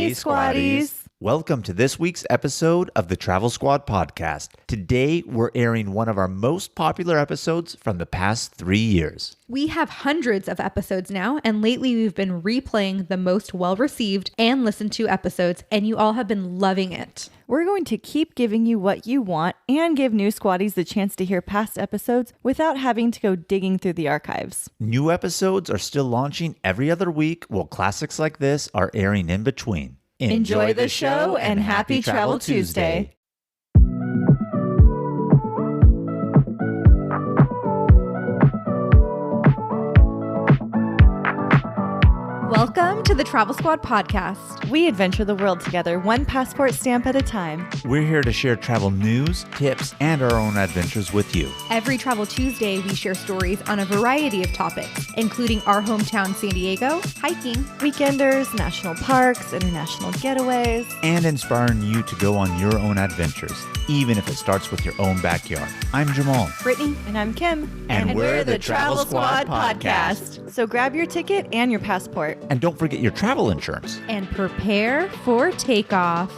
Hey, Squaddies. Welcome to this week's episode of the Travel Squad podcast. Today, we're airing one of our most popular episodes from the past 3 years. We have hundreds of episodes now, and lately we've been replaying the most well-received and listened to episodes, and you all have been loving it. We're going to keep giving you what you want and give new Squaddies the chance to hear past episodes without having to go digging through the archives. New episodes are still launching every other week, while classics like this are airing in between. Enjoy the show and happy Travel Tuesday. Welcome to the Travel Squad podcast. We adventure the world together, one passport stamp at a time. We're here to share travel news, tips, and our own adventures with you. Every Travel Tuesday, we share stories on a variety of topics, including our hometown San Diego, hiking, Weekenders, national parks, international getaways, and inspiring you to go on your own adventures, even if it starts with your own backyard. I'm Jamal. Brittany, and I'm Kim. And we're the Travel Squad podcast. So grab your ticket and your passport. And don't forget your travel insurance. and prepare for takeoff.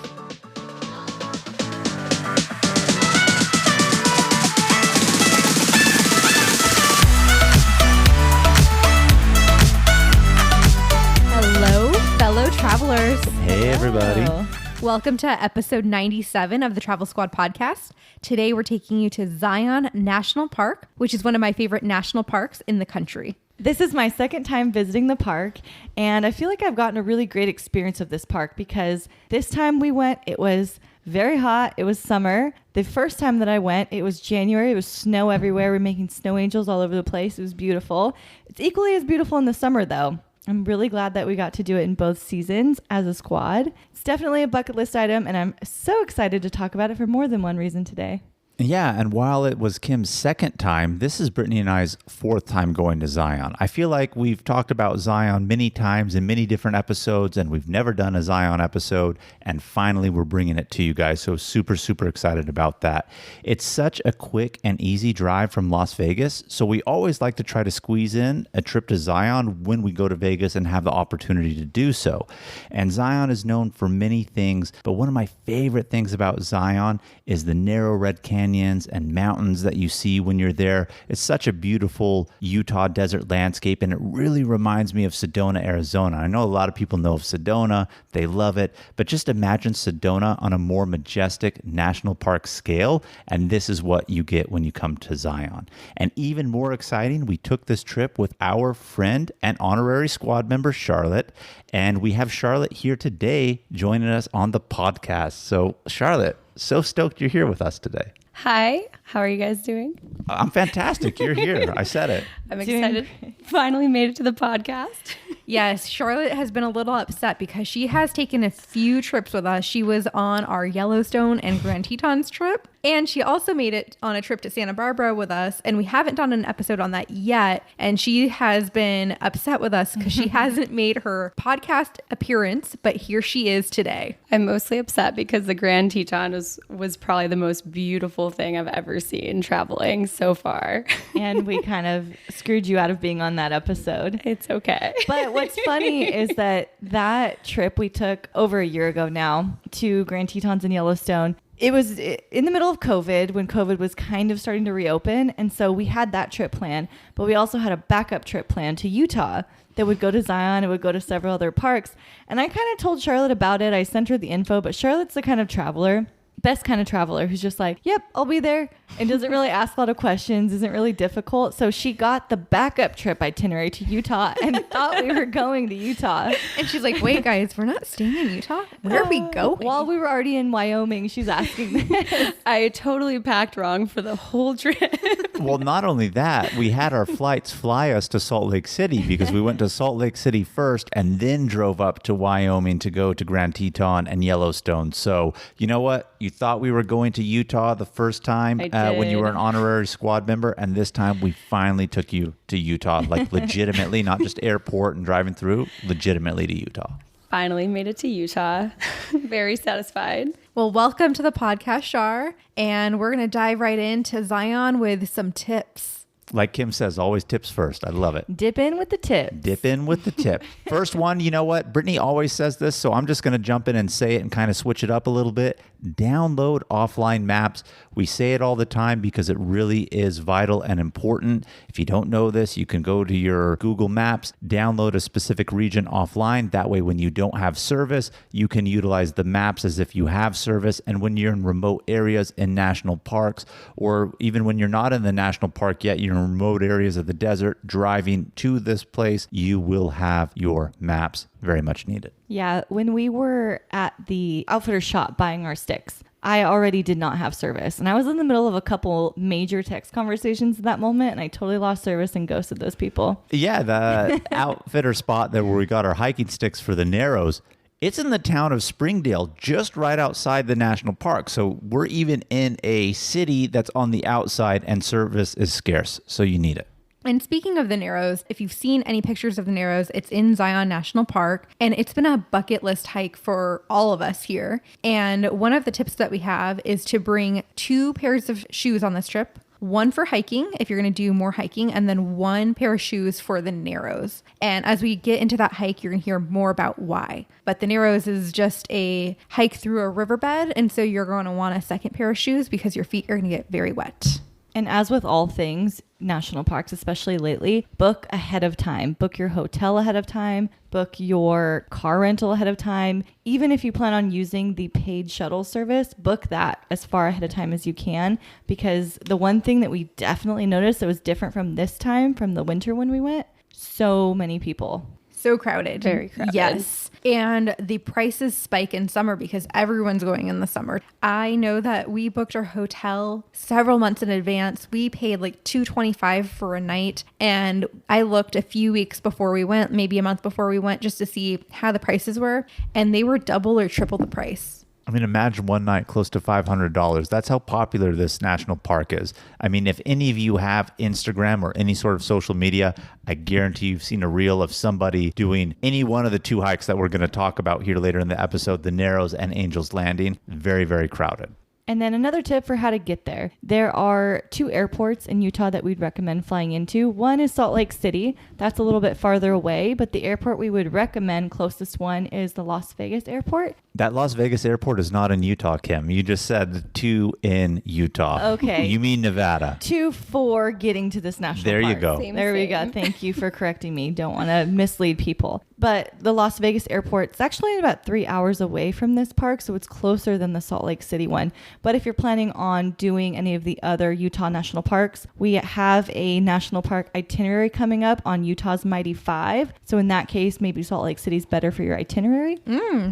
Hello, fellow travelers. Hey, everybody. Oh. Welcome to episode 97 of the Travel Squad podcast. Today, we're taking you to ZionNational Park, which is one of my favorite national parks in the country. This is my second time visiting the park, and I feel like I've gotten a really great experience of this park because this time we went, it was very hot. It was summer. The first time that I went, it was January. It was snow everywhere. We're making snow angels all over the place. It was beautiful. It's equally as beautiful in the summer, though. I'm really glad that we got to do it in both seasons as a squad. It's definitely a bucket list item, and I'm so excited to talk about it for more than one reason today. Yeah, and while it was Kim's second time, this is Brittany and I's fourth time going to Zion. I feel like we've talked about Zion many times in many different episodes, and we've never done a Zion episode, and finally we're bringing it to you guys, so super, super excited about that. It's such a quick and easy drive from Las Vegas, so we always like to try to squeeze in a trip to Zion when we go to Vegas and have the opportunity to do so. And Zion is known for many things, but one of my favorite things about Zion is the narrow red canyons and mountains that you see when you're there. It's such a beautiful Utah desert landscape, and it really reminds me of Sedona, Arizona. I know a lot of people know of Sedona. They love it, but just imagine Sedona on a more majestic national park scale, and this is what you get when you come to Zion. And even more exciting, we took this trip with our friend and honorary squad member, Charlotte, and we have Charlotte here today joining us on the podcast. So, Charlotte, so stoked you're here with us today. Hi, how are you guys doing? I'm fantastic. You're here. I said it. I'm excited. Finally made it to the podcast. Yes, Charlotte has been a little upset because she has taken a few trips with us. She was on our Yellowstone and Grand Tetons trip, and she also made it on a trip to Santa Barbara with us, and we haven't done an episode on that yet, and she has been upset with us because she hasn't made her podcast appearance, but here she is today. I'm mostly upset because the Grand Teton was probably the most beautiful thing I've ever seen traveling so far. And we kind of screwed you out of being on that episode. It's okay. But what's funny is that trip we took over a year ago now to Grand Tetons and Yellowstone, it was in the middle of COVID when COVID was kind of starting to reopen. And so we had that trip planned, but we also had a backup trip planned to Utah that would go to Zion. It would go to several other parks. And I kind of told Charlotte about it. I sent her the info, but Charlotte's the kind of traveler, best kind of traveler who's just like, yep, I'll be there, and doesn't really ask a lot of questions, isn't really difficult. So she got the backup trip itinerary to Utah and thought we were going to Utah. And she's like, wait, guys, we're not staying in Utah. Where are we going? While we were already in Wyoming, she's asking this. I totally packed wrong for the whole trip. Well, not only that, we had our flights fly us to Salt Lake City because we went to Salt Lake City first and then drove up to Wyoming to go to Grand Teton and Yellowstone. So, you know what? You thought we were going to Utah the first time when you were an honorary squad member, and this time we finally took you to Utah, like legitimately, not just airport and driving through, legitimately to Utah. Finally made it to Utah. Very satisfied. Well, welcome to the podcast, Shar, and we're going to dive right into Zion with some tips. Like Kim says, always tips first. I love it. Dip in with the tip. Dip in with the tip. First one, you know what? Brittany always says this, so I'm just going to jump in and say it and kind of switch it up a little bit. Download offline maps. We say it all the time because it really is vital and important. If you don't know this, you can go to your Google Maps, download a specific region offline. That way, when you don't have service, you can utilize the maps as if you have service. And when you're in remote areas in national parks, or even when you're not in the national park yet, you're in remote areas of the desert, driving to this place, you will have your maps. Very much needed. Yeah, when we were at the outfitter shop buying our sticks, I already did not have service. And I was in the middle of a couple major text conversations at that moment, and I totally lost service and ghosted those people. Yeah, the outfitter spot there where we got our hiking sticks for the Narrows, it's in the town of Springdale, just right outside the national park. So we're even in a city that's on the outside, and service is scarce. So you need it. And speaking of the Narrows, if you've seen any pictures of the Narrows, it's in Zion National Park, and it's been a bucket list hike for all of us here. And one of the tips that we have is to bring 2 pairs of shoes on this trip. One for hiking, if you're going to do more hiking, and then 1 pair of shoes for the Narrows. And as we get into that hike, you're going to hear more about why. But the Narrows is just a hike through a riverbed, and so you're going to want a second pair of shoes because your feet are going to get very wet. And as with all things, national parks, especially lately, book ahead of time. Book your hotel ahead of time. Book your car rental ahead of time. Even if you plan on using the paid shuttle service, book that as far ahead of time as you can. Because the one thing that we definitely noticed that was different from this time, from the winter when we went, so many people. So crowded. Very crowded. Yes. And the prices spike in summer because everyone's going in the summer. I know that we booked our hotel several months in advance. We paid like $225 for a night. And I looked a few weeks before we went, maybe a month before we went, just to see how the prices were. And they were double or triple the price. I mean, imagine one night close to $500. That's how popular this national park is. I mean, if any of you have Instagram or any sort of social media, I guarantee you've seen a reel of somebody doing any one of the 2 hikes that we're going to talk about here later in the episode, the Narrows and Angel's Landing. Very, very crowded. And then another tip for how to get there. There are 2 airports in Utah that we'd recommend flying into. One is Salt Lake City. That's a little bit farther away, but the airport we would recommend, closest one, is the Las Vegas airport. That Las Vegas airport is not in Utah, Kim. You just said 2 in Utah. Okay. You mean Nevada. 2 for getting to this national There park. you go. There we go. Thank you for correcting me. Don't want to mislead people. But the Las Vegas airport is actually about 3 hours away from this park, so it's closer than the Salt Lake City one. But if you're planning on doing any of the other Utah national parks, we have a national park itinerary coming up on Utah's Mighty 5. So in that case, maybe Salt Lake City is better for your itinerary.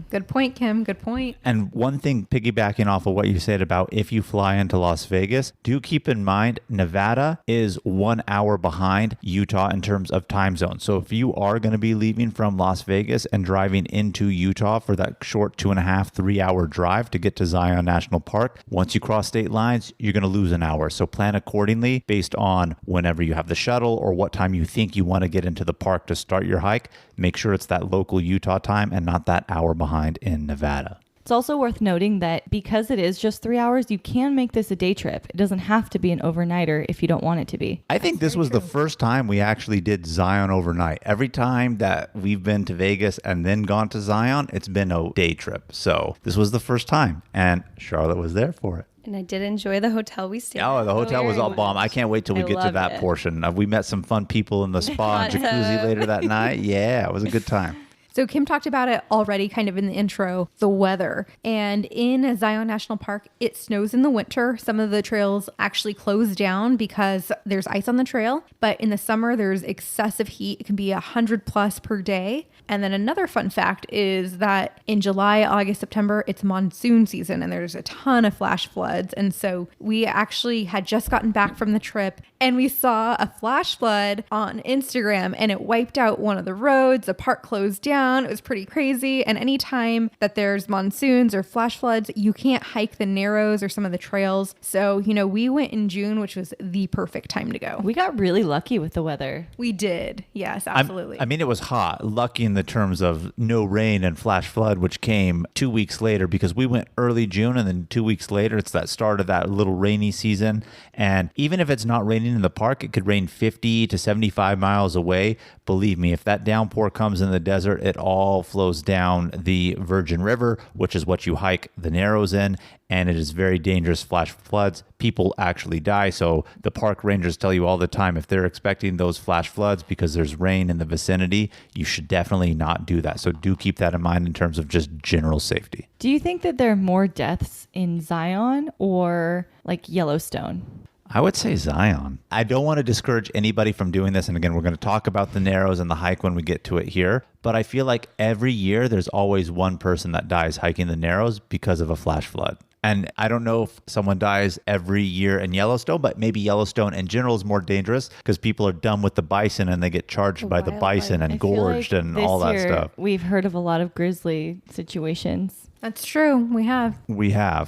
Good point, Kim. Good point. And one thing, piggybacking off of what you said about if you fly into Las Vegas, do keep in mind Nevada is 1 hour behind Utah in terms of time zone. So if you are going to be leaving from Las Vegas and driving into Utah for that short 2.5, 3 hour drive to get to Zion National Park, once you cross state lines, you're going to lose an hour. So plan accordingly based on whenever you have the shuttle or what time you think you want to get into the park to start your hike. Make sure it's that local Utah time and not that hour behind in Nevada. It's also worth noting that because it is just 3 hours, you can make this a day trip. It doesn't have to be an overnighter if you don't want it to be. I think this was the first time we actually did Zion overnight. Every time that we've been to Vegas and then gone to Zion, it's been a day trip. So this was the first time, and Charlotte was there for it. And I did enjoy the hotel we stayed at. Oh, the hotel was all very bomb. much. I can't wait till we I get to loved that it. portion. We met some fun people in the spa and jacuzzi later that night. Yeah, it was a good time. So Kim talked about it already kind of in the intro, the weather. And in Zion National Park, it snows in the winter. Some of the trails actually close down because there's ice on the trail. But in the summer, there's excessive heat. It can be 100 plus per day. And then another fun fact is that in July, August, September, it's monsoon season and there's a ton of flash floods. And so we actually had just gotten back from the trip and we saw a flash flood on Instagram and it wiped out one of the roads. The park closed down. down. It was pretty crazy. And anytime that there's monsoons or flash floods, you can't hike the Narrows or some of the trails. So, we went in June, which was the perfect time to go. We got really lucky with the weather. We did. Yes, absolutely. I mean, it was hot. Lucky in the terms of no rain and flash flood, which came 2 weeks later because we went early June, and then 2 weeks later, it's that start of that little rainy season. And even if it's not raining in the park, it could rain 50 to 75 miles away. Believe me, if that downpour comes in the desert, it all flows down the Virgin River, which is what you hike the Narrows in. And it is very dangerous flash floods. People actually die. So the park rangers tell you all the time, if they're expecting those flash floods because there's rain in the vicinity, you should definitely not do that. So do keep that in mind in terms of just general safety. Do you think that there are more deaths in Zion or like Yellowstone? I would say Zion. I don't want to discourage anybody from doing this. And again, we're going to talk about the Narrows and the hike when we get to it here. But I feel like every year there's always one person that dies hiking the Narrows because of a flash flood. And I don't know if someone dies every year in Yellowstone, but maybe Yellowstone in general is more dangerous because people are done with the bison and they get charged by the bison and gorged and all that stuff. We've heard of a lot of grizzly situations. That's true. We have. We have.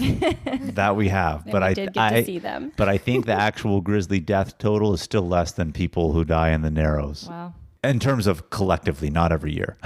That we have. But I did get to see them. But I think the actual grizzly death total is still less than people who die in the Narrows. Wow. In terms of collectively, not every year.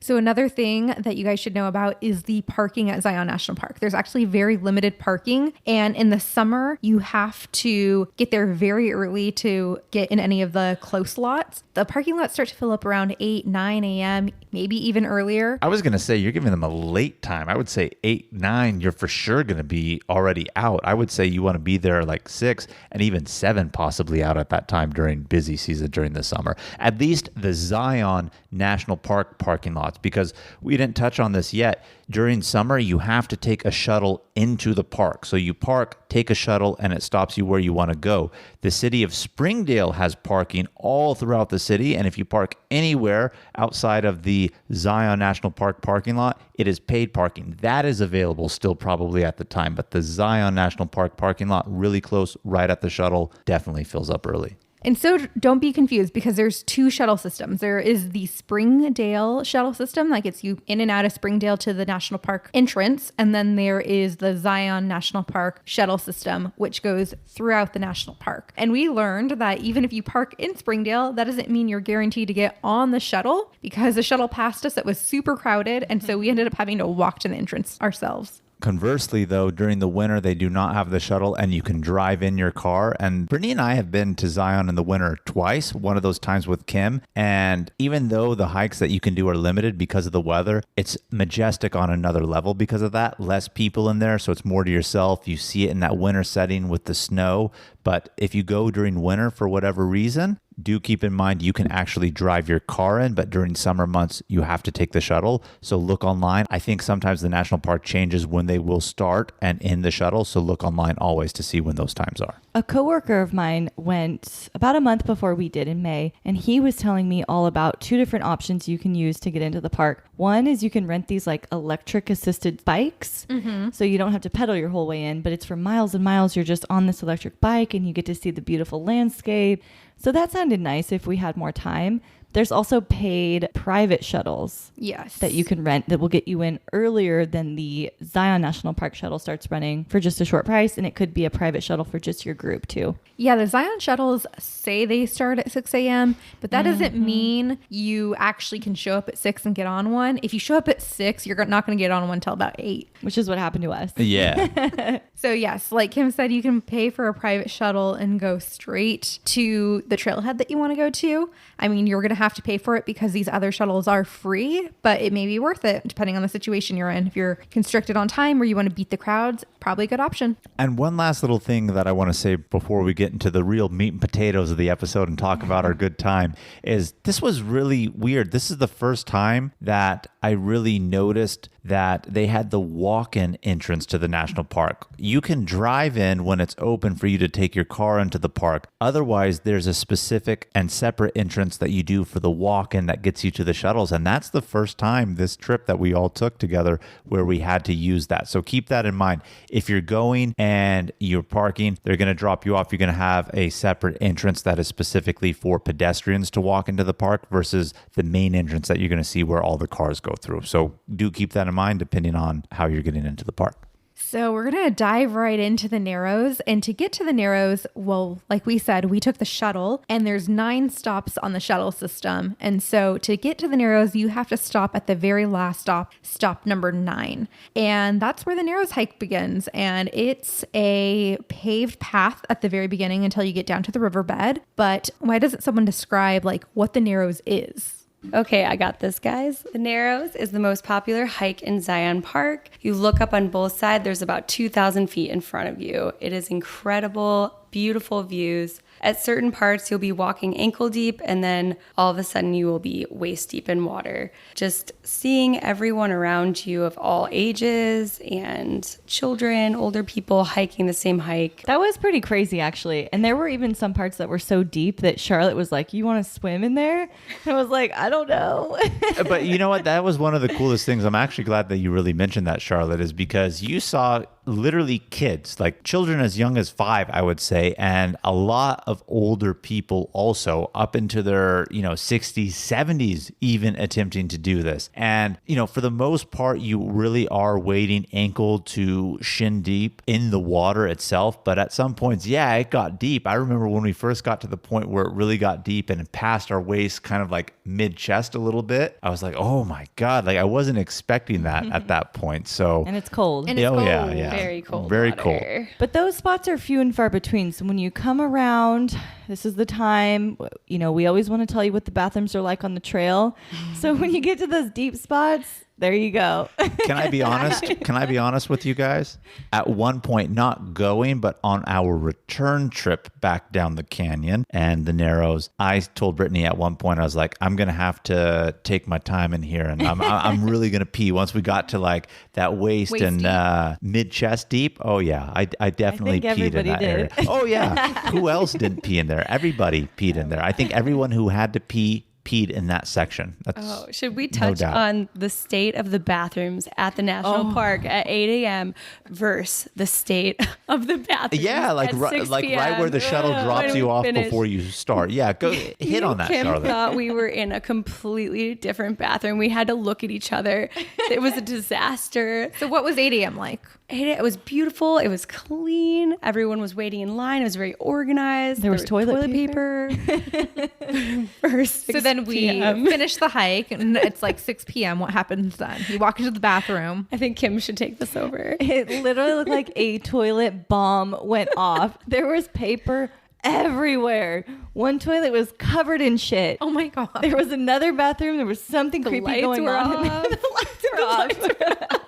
So another thing that you guys should know about is the parking at Zion National Park. There's actually very limited parking. And in the summer, you have to get there very early to get in any of the close lots. The parking lots start to fill up around 8, 9 a.m., maybe even earlier. I was going to say, you're giving them a late time. I would say 8, 9, you're for sure going to be already out. I would say you want to be there like 6 and even 7 possibly out at that time during busy season during the summer. At least the Zion National Park parking lots, because we didn't touch on this yet. During summer, you have to take a shuttle into the park. So you park, take a shuttle, and it stops you where you want to go. The city of Springdale has parking all throughout the city. And if you park anywhere outside of the Zion National Park parking lot, it is paid parking. That is available still probably at the time. But the Zion National Park parking lot, really close, right at the shuttle, definitely fills up early. And so don't be confused because there's 2 shuttle systems. There is the Springdale shuttle system that gets you in and out of Springdale to the national park entrance. And then there is the Zion National Park shuttle system, which goes throughout the national park. And we learned that even if you park in Springdale, that doesn't mean you're guaranteed to get on the shuttle because the shuttle passed us. It was super crowded. And so we ended up having to walk to the entrance ourselves. Conversely, though, during the winter, they do not have the shuttle and you can drive in your car. And Brittany and I have been to Zion in the winter twice, one of those times with Kim. And even though the hikes that you can do are limited because of the weather, it's majestic on another level because of that. Less people in there, so it's more to yourself. You see it in that winter setting with the snow. But if you go during winter for whatever reason, do keep in mind you can actually drive your car in, but during summer months, you have to take the shuttle. So look online. I think sometimes the national park changes when they will start and end the shuttle. So look online always to see when those times are. A coworker of mine went about a month before we did in May, and he was telling me all about 2 different options you can use to get into the park. One is you can rent these like electric assisted bikes. So you don't have to pedal your whole way in, but it's for miles and miles. You're just on this electric bike and you get to see the beautiful landscape. So that sounded nice if we had more time. There's also paid private shuttles that you can rent that will get you in earlier than the Zion National Park shuttle starts running for just a short price. And it could be a private shuttle for just your group too. Yeah, the Zion shuttles say they start at 6 a.m., but that doesn't mean you actually can show up at 6 and get on one. If you show up at 6, you're not going to get on one until about 8. Which is what happened to us. Yeah. So yes, like Kim said, you can pay for a private shuttle and go straight to the trailhead that you want to go to. I mean, you're going to have to pay for it because these other shuttles are free, but it may be worth it depending on the situation you're in. If you're constricted on time or you want to beat the crowds, probably a good option. And one last little thing that I want to say before we get into the real meat and potatoes of the episode and talk about our good time is this was really weird. This is the first time that I really noticed that they had the walk-in entrance to the national park. You can drive in when it's open for you to take your car into the park. Otherwise, there's a specific and separate entrance that you do for the walk-in that gets you to the shuttles. And that's the first time this trip that we all took together where we had to use that. So keep that in mind. If you're going and you're parking, they're going to drop you off. You're going to have a separate entrance that is specifically for pedestrians to walk into the park versus the main entrance that you're going to see where all the cars go through. So do keep that in mind depending on how you're getting into the park. So we're going to dive right into the Narrows. And to get to the Narrows, well, like we said, we took the shuttle and there's 9 stops on the shuttle system. And so to get to the Narrows, you have to stop at the very last stop, stop number 9. And that's where the Narrows hike begins. And it's a paved path at the very beginning until you get down to the riverbed. But why doesn't someone describe like what the Narrows is? Okay, I got this, guys. The Narrows is the most popular hike in Zion Park. You look up on both sides, there's about 2,000 feet in front of you. It is incredible, beautiful views. At certain parts, you'll be walking ankle deep, and then all of a sudden you will be waist deep in water. Just seeing everyone around you of all ages and children, older people hiking the same hike. That was pretty crazy, actually. And there were even some parts that were so deep that Charlotte was like, "You want to swim in there?" And I was like, "I don't know." But you know what? That was one of the coolest things. I'm actually glad that you really mentioned that, Charlotte, is because you saw literally kids, like children as young as 5, I would say, and a lot of older people also up into their, 60s, 70s, even attempting to do this. And, for the most part, you really are wading ankle to shin deep in the water itself. But at some points, yeah, it got deep. I remember when we first got to the point where it really got deep and past our waist, kind of like mid chest a little bit. I was like, oh my God, like I wasn't expecting that at that point. So, And it's cold. And it's cold. Yeah. Very cold. Very water. cold. But those spots are few and far between. So when you come around, this is the time, we always want to tell you what the bathrooms are like on the trail. So when you get to those deep spots, there you go. Can I be honest? Can I be honest with you guys? At one point, not going, but on our return trip back down the canyon and the Narrows, I told Brittany at one point, I was like, I'm going to have to take my time in here. And I'm really going to pee once we got to like that waist and mid chest deep. Oh yeah. I definitely peed in that area. Oh yeah. Who else didn't pee in there? Everybody peed in there. I think everyone who had to peed in that section. Should we touch on the state of the bathrooms at the national park at 8 a.m. versus the state of the bathrooms? Yeah, like right where the shuttle drops you off before you start. Yeah, go hit on that, Kim Charlotte. Thought we were in a completely different bathroom. We had to look at each other. It was a disaster. So what was 8 a.m. like? It was beautiful. It was clean. Everyone was waiting in line. It was very organized. There was toilet paper. So then we finish the hike and it's like 6 p.m. What happens then? You walk into the bathroom. I think Kim should take this over. It literally looked like a toilet bomb went off. There was paper everywhere. One toilet was covered in shit. Oh my God. There was another bathroom. There was something creepy lights going were on. off. The lights were off.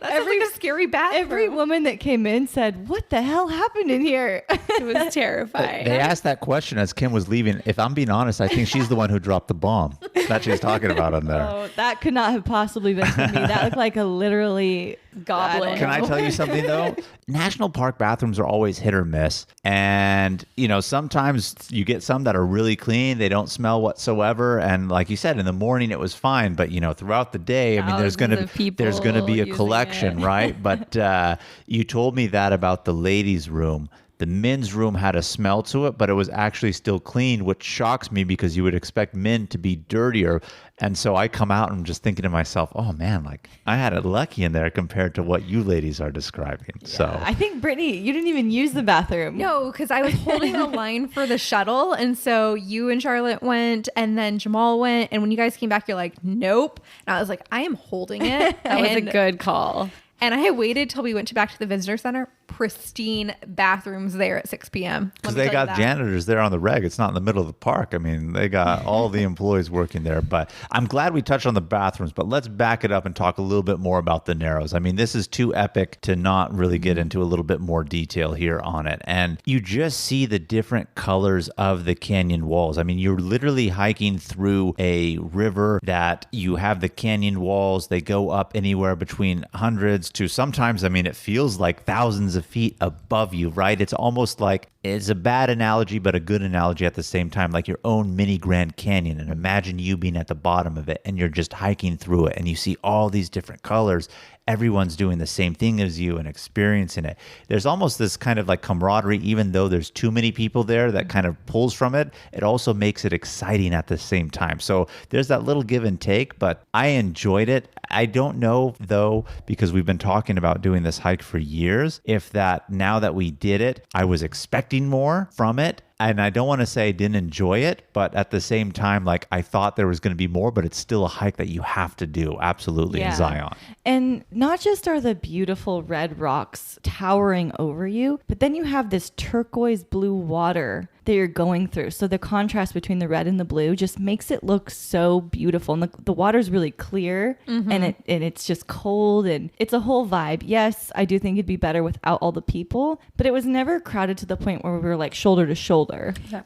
That's like a scary bathroom. Every woman that came in said, "What the hell happened in here?" It was terrifying. They asked that question as Kim was leaving. If I'm being honest, I think she's the one who dropped the bomb that she's talking about in there. Oh, that could not have possibly been for me. That looked like a literally Goblin. Can I tell you something though? National park bathrooms are always hit or miss. And, sometimes you get some that are really clean. They don't smell whatsoever. And like you said, in the morning it was fine. But, throughout the day, I mean, there's going to be a collection, right? But you told me that about the ladies' room. The men's room had a smell to it, but it was actually still clean, which shocks me because you would expect men to be dirtier. And so I come out and I'm just thinking to myself, oh man, like I had it lucky in there compared to what you ladies are describing. Yeah. So I think, Brittany, you didn't even use the bathroom. No, because I was holding the line for the shuttle. And so you and Charlotte went and then Jamal went. And when you guys came back, you're like, nope. And I was like, I am holding it. That was a good call. And I waited till we went back to the visitor center. Pristine bathrooms there at 6 p.m. Because they got janitors there on the reg. It's not in the middle of the park. I mean, they got all the employees working there. But I'm glad we touched on the bathrooms. But let's back it up and talk a little bit more about the Narrows. I mean, this is too epic to not really get into a little bit more detail here on it. And you just see the different colors of the canyon walls. I mean, you're literally hiking through a river that you have the canyon walls. They go up anywhere between hundreds to sometimes, I mean, it feels like thousands of feet above you, right? It's almost like, it's a bad analogy, but a good analogy at the same time, like your own mini Grand Canyon. And imagine you being at the bottom of it and you're just hiking through it and you see all these different colors. Everyone's doing the same thing as you and experiencing it. There's almost this kind of like camaraderie, even though there's too many people there that kind of pulls from it. It also makes it exciting at the same time. So there's that little give and take, but I enjoyed it. I don't know though, because we've been talking about doing this hike for years, if that now that we did it, I was expecting more from it. And I don't want to say I didn't enjoy it, but at the same time, like I thought there was going to be more, but it's still a hike that you have to do absolutely in Zion. And not just are the beautiful red rocks towering over you, but then you have this turquoise blue water that you're going through. So the contrast between the red and the blue just makes it look so beautiful. And the water's really clear and it's just cold and it's a whole vibe. Yes, I do think it'd be better without all the people, but it was never crowded to the point where we were like shoulder to shoulder.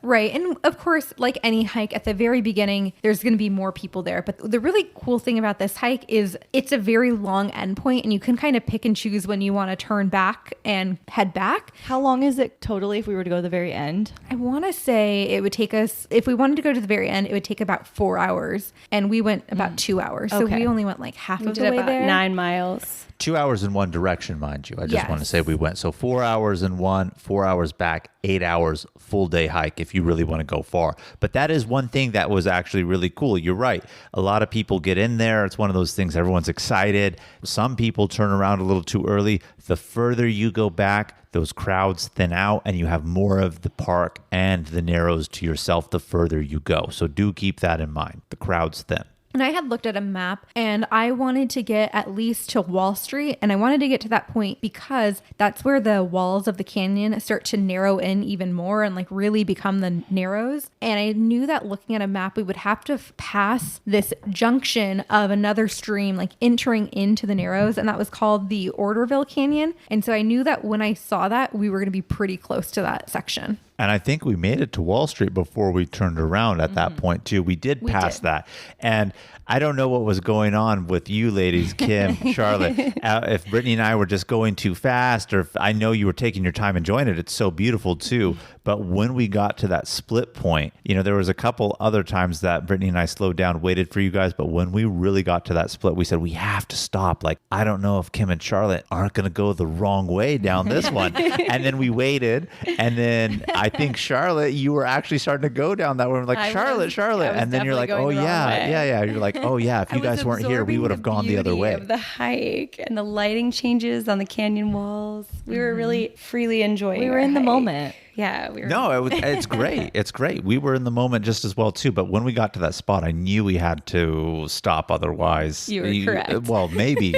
Right. And of course, like any hike at the very beginning, there's going to be more people there. But the really cool thing about this hike is it's a very long endpoint and you can kind of pick and choose when you want to turn back and head back. How long is it totally if we were to go to the very end? I want to say it would take us, if we wanted to go to the very end, it would take about 4 hours. And we went about 2 hours. So we only went like half of the way about there. 9 miles. 2 hours in one direction, mind you. I just want to say we went. So 4 hours in one, 4 hours back, 8 hours full day hike if you really want to go far. But that is one thing that was actually really cool. You're right. A lot of people get in there. It's one of those things. Everyone's excited. Some people turn around a little too early. The further you go back, those crowds thin out and you have more of the park and the Narrows to yourself the further you go. So do keep that in mind. The crowds thin. And I had looked at a map and I wanted to get at least to Wall Street. And I wanted to get to that point because that's where the walls of the canyon start to narrow in even more and like really become the Narrows. And I knew that looking at a map, we would have to pass this junction of another stream, like entering into the Narrows. And that was called the Orderville Canyon. And so I knew that when I saw that, we were going to be pretty close to that section. And I think we made it to Wall Street before we turned around at that point, too. We did pass that. And I don't know what was going on with you ladies, Kim, Charlotte, if Brittany and I were just going too fast, or if I know you were taking your time enjoying it. It's so beautiful, too. But when we got to that split point, you know, there was a couple other times that Brittany and I slowed down, waited for you guys. But when we really got to that split, we said, we have to stop. Like, I don't know if Kim and Charlotte aren't going to go the wrong way down this one. And then we waited. And then I think, Charlotte, you were actually starting to go down that way. We're like, Charlotte. And then you're like, oh, yeah. You're like, oh, yeah. If you guys weren't here, we would have gone the other way. Of the hike and the lighting changes on the canyon walls. We were really freely enjoying it. We were in the moment. Yeah. We were. No, it's great. It's great. We were in the moment just as well, too. But when we got to that spot, I knew we had to stop. Otherwise, you were correct. Well, maybe,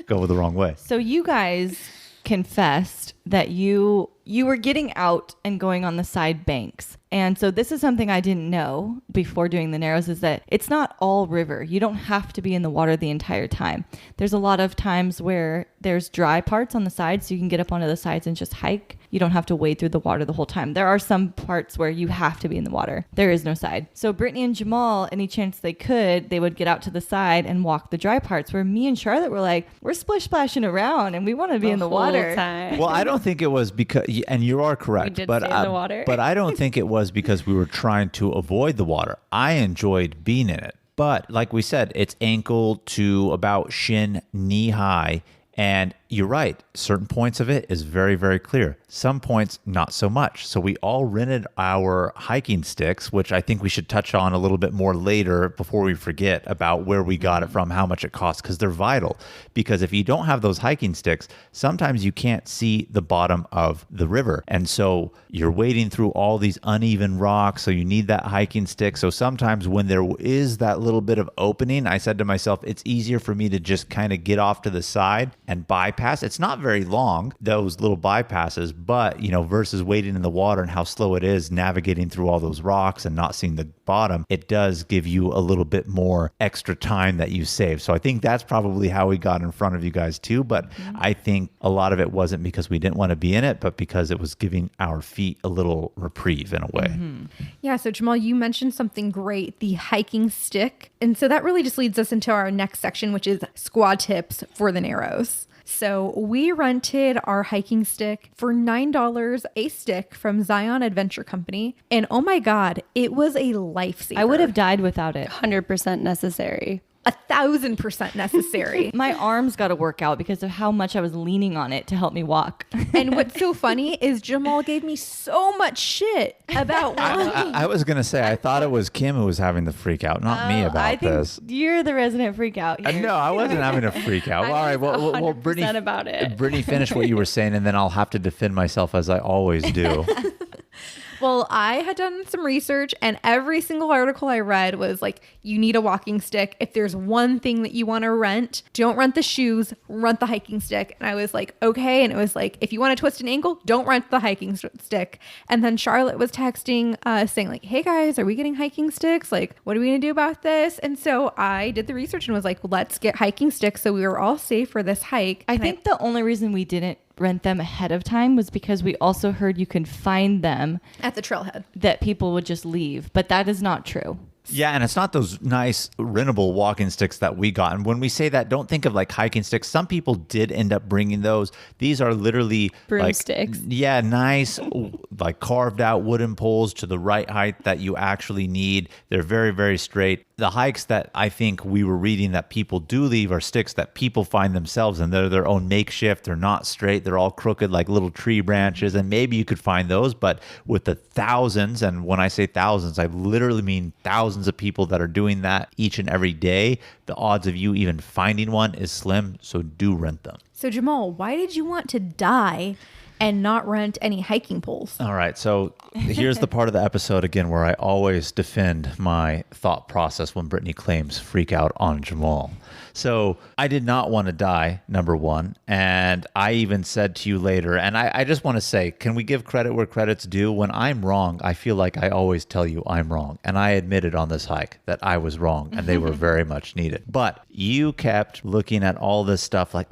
go the wrong way. So you guys confessed that you were getting out and going on the side banks. And so this is something I didn't know before doing the Narrows, is that it's not all river. You don't have to be in the water the entire time. There's a lot of times where there's dry parts on the sides, so you can get up onto the sides and just hike. You don't have to wade through the water the whole time. There are some parts where you have to be in the water. There is no side. So Brittany and Jamal, any chance they could, they would get out to the side and walk the dry parts, where me and Charlotte were like, we're splish splashing around and we want to be in the water. Well, I don't think it was because, and you are correct, stay in the water. But I don't think it was because we were trying to avoid the water. I enjoyed being in it. But like we said, it's ankle to about shin, knee high. And you're right. Certain points of it is very, very clear. Some points, not so much. So we all rented our hiking sticks, which I think we should touch on a little bit more later before we forget about where we got it from, how much it costs, because they're vital. Because if you don't have those hiking sticks, sometimes you can't see the bottom of the river. And so you're wading through all these uneven rocks. So you need that hiking stick. So sometimes when there is that little bit of opening, I said to myself, it's easier for me to just kind of get off to the side, and bypass. It's not very long, those little bypasses, but, versus wading in the water and how slow it is navigating through all those rocks and not seeing the bottom, it does give you a little bit more extra time that you save. So I think that's probably how we got in front of you guys too. But I think a lot of it wasn't because we didn't want to be in it, but because it was giving our feet a little reprieve in a way. Yeah. So Jamal, you mentioned something great, the hiking stick. And so that really just leads us into our next section, which is squad tips for the Narrows. So we rented our hiking stick for $9 a stick from Zion Adventure Company. And oh my God, it was a lifesaver. I would have died without it. 100% necessary. 1,000% necessary. My arms got to work out because of how much I was leaning on it to help me walk. And what's so funny is Jamal gave me so much shit about walking. I was going to say, I thought it was Kim who was having the freak out, not me I about think this. you're the resident freak out here. No, I wasn't having a freak out. I All right, was well, 100% Brittany, about it. Brittany, finish what you were saying, and then I'll have to defend myself as I always do. Well, I had done some research, and every single article I read was like, you need a walking stick. If there's one thing that you want to rent, don't rent the shoes, rent the hiking stick. And I was like, okay. And it was like, if you want to twist an ankle, don't rent the hiking stick. And then Charlotte was texting saying like, hey guys, are we getting hiking sticks? Like, what are we going to do about this? And so I did the research and was like, let's get hiking sticks so we were all safe for this hike. I think the only reason we didn't rent them ahead of time was because we also heard you can find them at the trailhead, that people would just leave, but that is not true. Yeah, and it's not those nice rentable walking sticks that we got. And when we say that, don't think of like hiking sticks. Some people did end up bringing those. These are literally broomsticks. Yeah, nice, like carved out wooden poles to the right height that you actually need. They're very, very straight. The hikes that I think we were reading that people do leave are sticks that people find themselves, and they're their own makeshift. They're not straight. They're all crooked like little tree branches. And maybe you could find those, but with the thousands, and when I say thousands, I literally mean thousands of people that are doing that each and every day, the odds of you even finding one is slim. So do rent them. So Jamal, why did you want to die and not rent any hiking poles? All right. So here's the part of the episode again where I always defend my thought process when Brittany claims freak out on Jamal. So I did not want to die, number one. And I even said to you later, and I just want to say, can we give credit where credit's due? When I'm wrong, I feel like I always tell you I'm wrong. And I admitted on this hike that I was wrong and they were very much needed. But you kept looking at all this stuff like,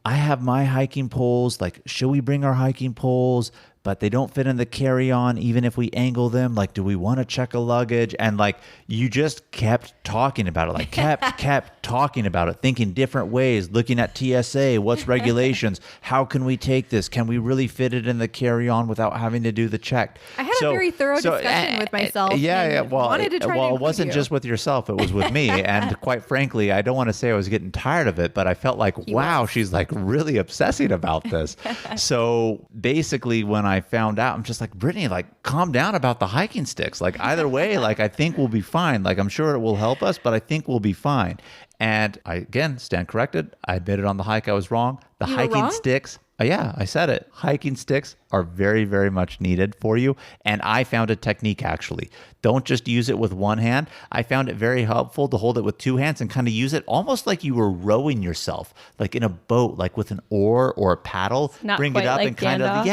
I have my hiking poles. Like, should we bring our hiking poles? But they don't fit in the carry-on even if we angle them. Like, do we want to check a luggage? And like, you just kept talking about it, like kept talking about it, thinking different ways, looking at TSA, what's regulations, how can we take this? Can we really fit it in the carry-on without having to do the check? I had a very thorough discussion with myself. Well, it wasn't just with yourself, it was with me. And quite frankly, I don't want to say I was getting tired of it, but I felt like, wow, she's like really obsessing about this. So basically when I found out, I'm just like, Brittany, like calm down about the hiking sticks. Like either way, like I think we'll be fine. Like I'm sure it will help us, but I think we'll be fine. And I, again, stand corrected. I admitted on the hike I was wrong. The hiking sticks, yeah, I said it. Hiking sticks are very, very much needed for you. And I found a technique actually. Don't just use it with one hand. I found it very helpful to hold it with two hands and kind of use it almost like you were rowing yourself, like in a boat, like with an oar or a paddle. Bring it up like and kind of,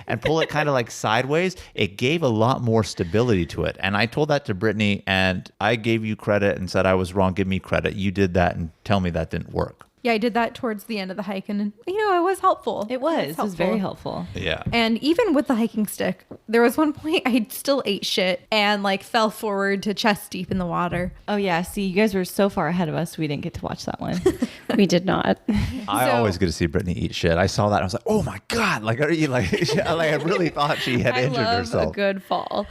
and pull it kind of like sideways. It gave a lot more stability to it. And I told that to Brittany and I gave you credit and said I was wrong. Give me credit. You did that and tell me that didn't work. Yeah, I did that towards the end of the hike, and it was helpful. It was very helpful. Yeah. And even with the hiking stick, there was one point I still ate shit and like fell forward to chest deep in the water. Oh yeah, see, you guys were so far ahead of us, we didn't get to watch that one. We did not. I always get to see Brittany eat shit. I saw that and I was like, oh my God, like are you like I really thought she had injured herself. A good fall.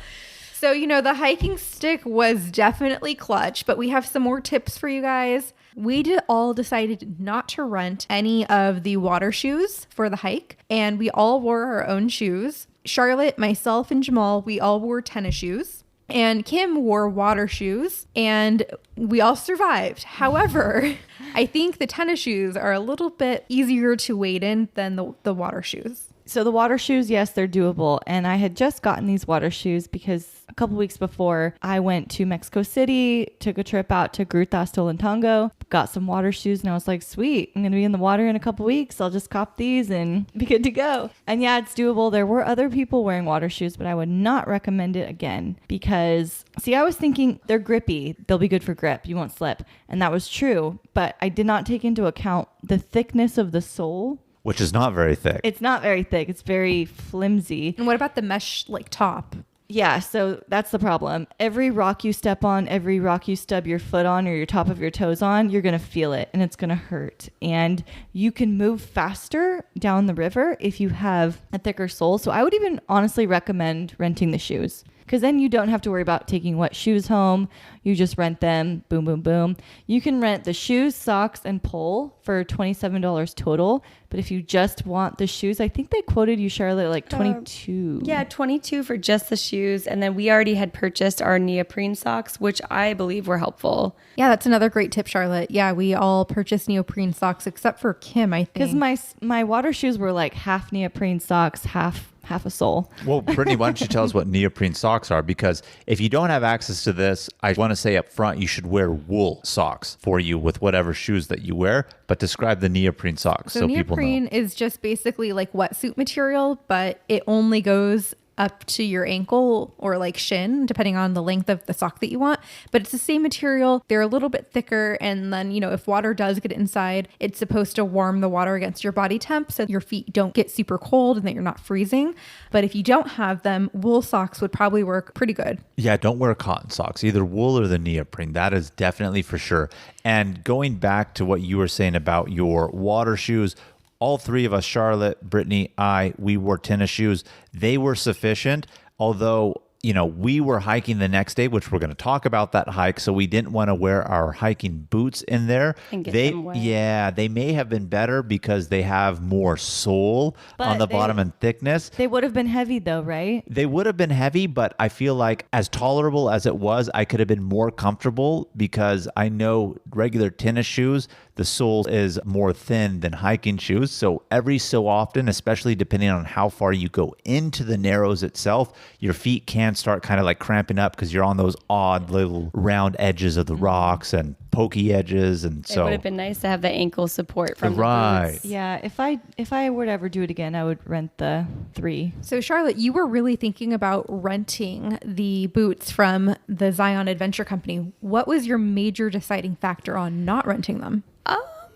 So, the hiking stick was definitely clutch, but we have some more tips for you guys. We all decided not to rent any of the water shoes for the hike, and we all wore our own shoes. Charlotte, myself, and Jamal, we all wore tennis shoes. And Kim wore water shoes, and we all survived. However, I think the tennis shoes are a little bit easier to wade in than the water shoes. So the water shoes, yes, they're doable. And I had just gotten these water shoes because a couple weeks before I went to Mexico City, took a trip out to Grutas Tolantongo, got some water shoes, and I was like, sweet, I'm going to be in the water in a couple weeks. I'll just cop these and be good to go. And yeah, it's doable. There were other people wearing water shoes, but I would not recommend it again because, see, I was thinking they're grippy. They'll be good for grip. You won't slip. And that was true, but I did not take into account the thickness of the sole. Which is not very thick. It's not very thick. It's very flimsy. And what about the mesh like top? Yeah, so that's the problem. Every rock you step on, every rock you stub your foot on or your top of your toes on, you're going to feel it and it's going to hurt. And you can move faster down the river if you have a thicker sole. So I would even honestly recommend renting the shoes because then you don't have to worry about taking wet shoes home. You just rent them. Boom, boom, boom. You can rent the shoes, socks, and pole for $27 total. But if you just want the shoes, I think they quoted you, Charlotte, like 22. Yeah, 22 for just the shoes. And then we already had purchased our neoprene socks, which I believe were helpful. Yeah, that's another great tip, Charlotte. Yeah, we all purchased neoprene socks except for Kim, I think. Because my water shoes were like half neoprene socks, half a sole. Well, Brittany, why don't you tell us what neoprene socks are? Because if you don't have access to this, I want to say up front, you should wear wool socks for you with whatever shoes that you wear, but describe the neoprene socks so people know. Neoprene is just basically like wetsuit material, but it only goes up to your ankle or like shin, depending on the length of the sock that you want. But it's the same material. They're a little bit thicker. And then, you know, if water does get inside, it's supposed to warm the water against your body temp so your feet don't get super cold and that you're not freezing. But if you don't have them, wool socks would probably work pretty good. Yeah, don't wear cotton socks, either wool or the neoprene. That is definitely for sure. And going back to what you were saying about your water shoes, all three of us, Charlotte, Brittany, we wore tennis shoes. They were sufficient, although, you know, we were hiking the next day, which we're going to talk about that hike. So we didn't want to wear our hiking boots in there. And get them wet. Yeah, they may have been better because they have more sole on the bottom and thickness. They would have been heavy though, right? They would have been heavy, but I feel like as tolerable as it was, I could have been more comfortable because I know regular tennis shoes, the sole is more thin than hiking shoes. So every so often, especially depending on how far you go into the Narrows itself, your feet can start kind of like cramping up because you're on those odd little round edges of the rocks and pokey edges. And so it would have been nice to have the ankle support from the boots. Yeah, if I were to ever do it again, I would rent the 3. So Charlotte, you were really thinking about renting the boots from the Zion Adventure Company. What was your major deciding factor on not renting them?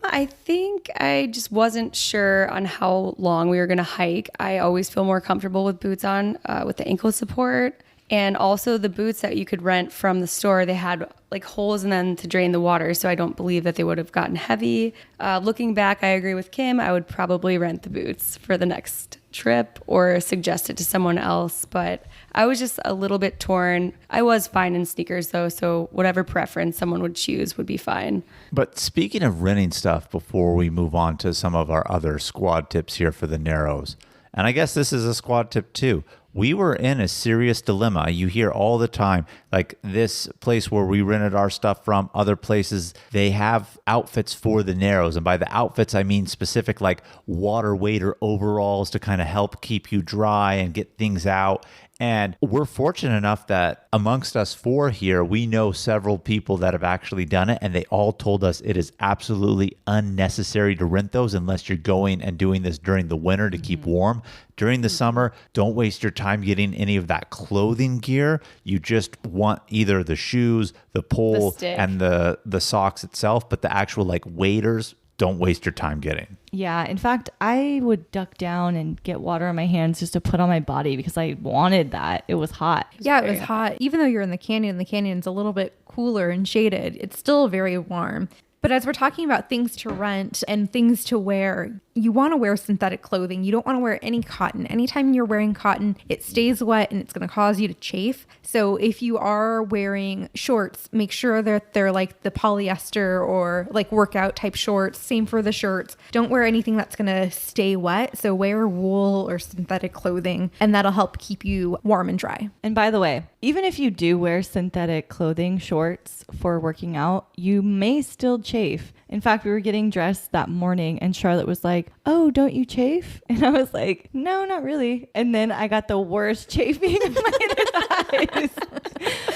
I think I just wasn't sure on how long we were going to hike. I always feel more comfortable with boots on with the ankle support. And also the boots that you could rent from the store, they had like holes in them to drain the water. So I don't believe that they would have gotten heavy. Looking back, I agree with Kim. I would probably rent the boots for the next trip or suggest it to someone else. But I was just a little bit torn. I was fine in sneakers though. So whatever preference someone would choose would be fine. But speaking of renting stuff, before we move on to some of our other squad tips here for the Narrows, and I guess this is a squad tip too. We were in a serious dilemma. You hear all the time, like this place where we rented our stuff from, other places, they have outfits for the Narrows. And by the outfits, I mean specific like water waders overalls to kind of help keep you dry and get things out. And we're fortunate enough that amongst us 4 here, we know several people that have actually done it. And they all told us it is absolutely unnecessary to rent those unless you're going and doing this during the winter to keep warm. During the summer, don't waste your time getting any of that clothing gear. You just want either the shoes, the pole, and the socks itself. But the actual like waders, don't waste your time getting. Yeah. In fact, I would duck down and get water on my hands just to put on my body because I wanted that. It was hot. Yeah, it was hot. Even though you're in the canyon's a little bit cooler and shaded, it's still very warm. But as we're talking about things to rent and things to wear, you want to wear synthetic clothing. You don't want to wear any cotton. Anytime you're wearing cotton, it stays wet and it's going to cause you to chafe. So if you are wearing shorts, make sure that they're like the polyester or like workout type shorts. Same for the shirts. Don't wear anything that's going to stay wet. So wear wool or synthetic clothing, and that'll help keep you warm and dry. And by the way, even if you do wear synthetic clothing, shorts for working out, you may still chafe. In fact, we were getting dressed that morning and Charlotte was like, oh, don't you chafe? And I was like, no, not really. And then I got the worst chafing in my eyes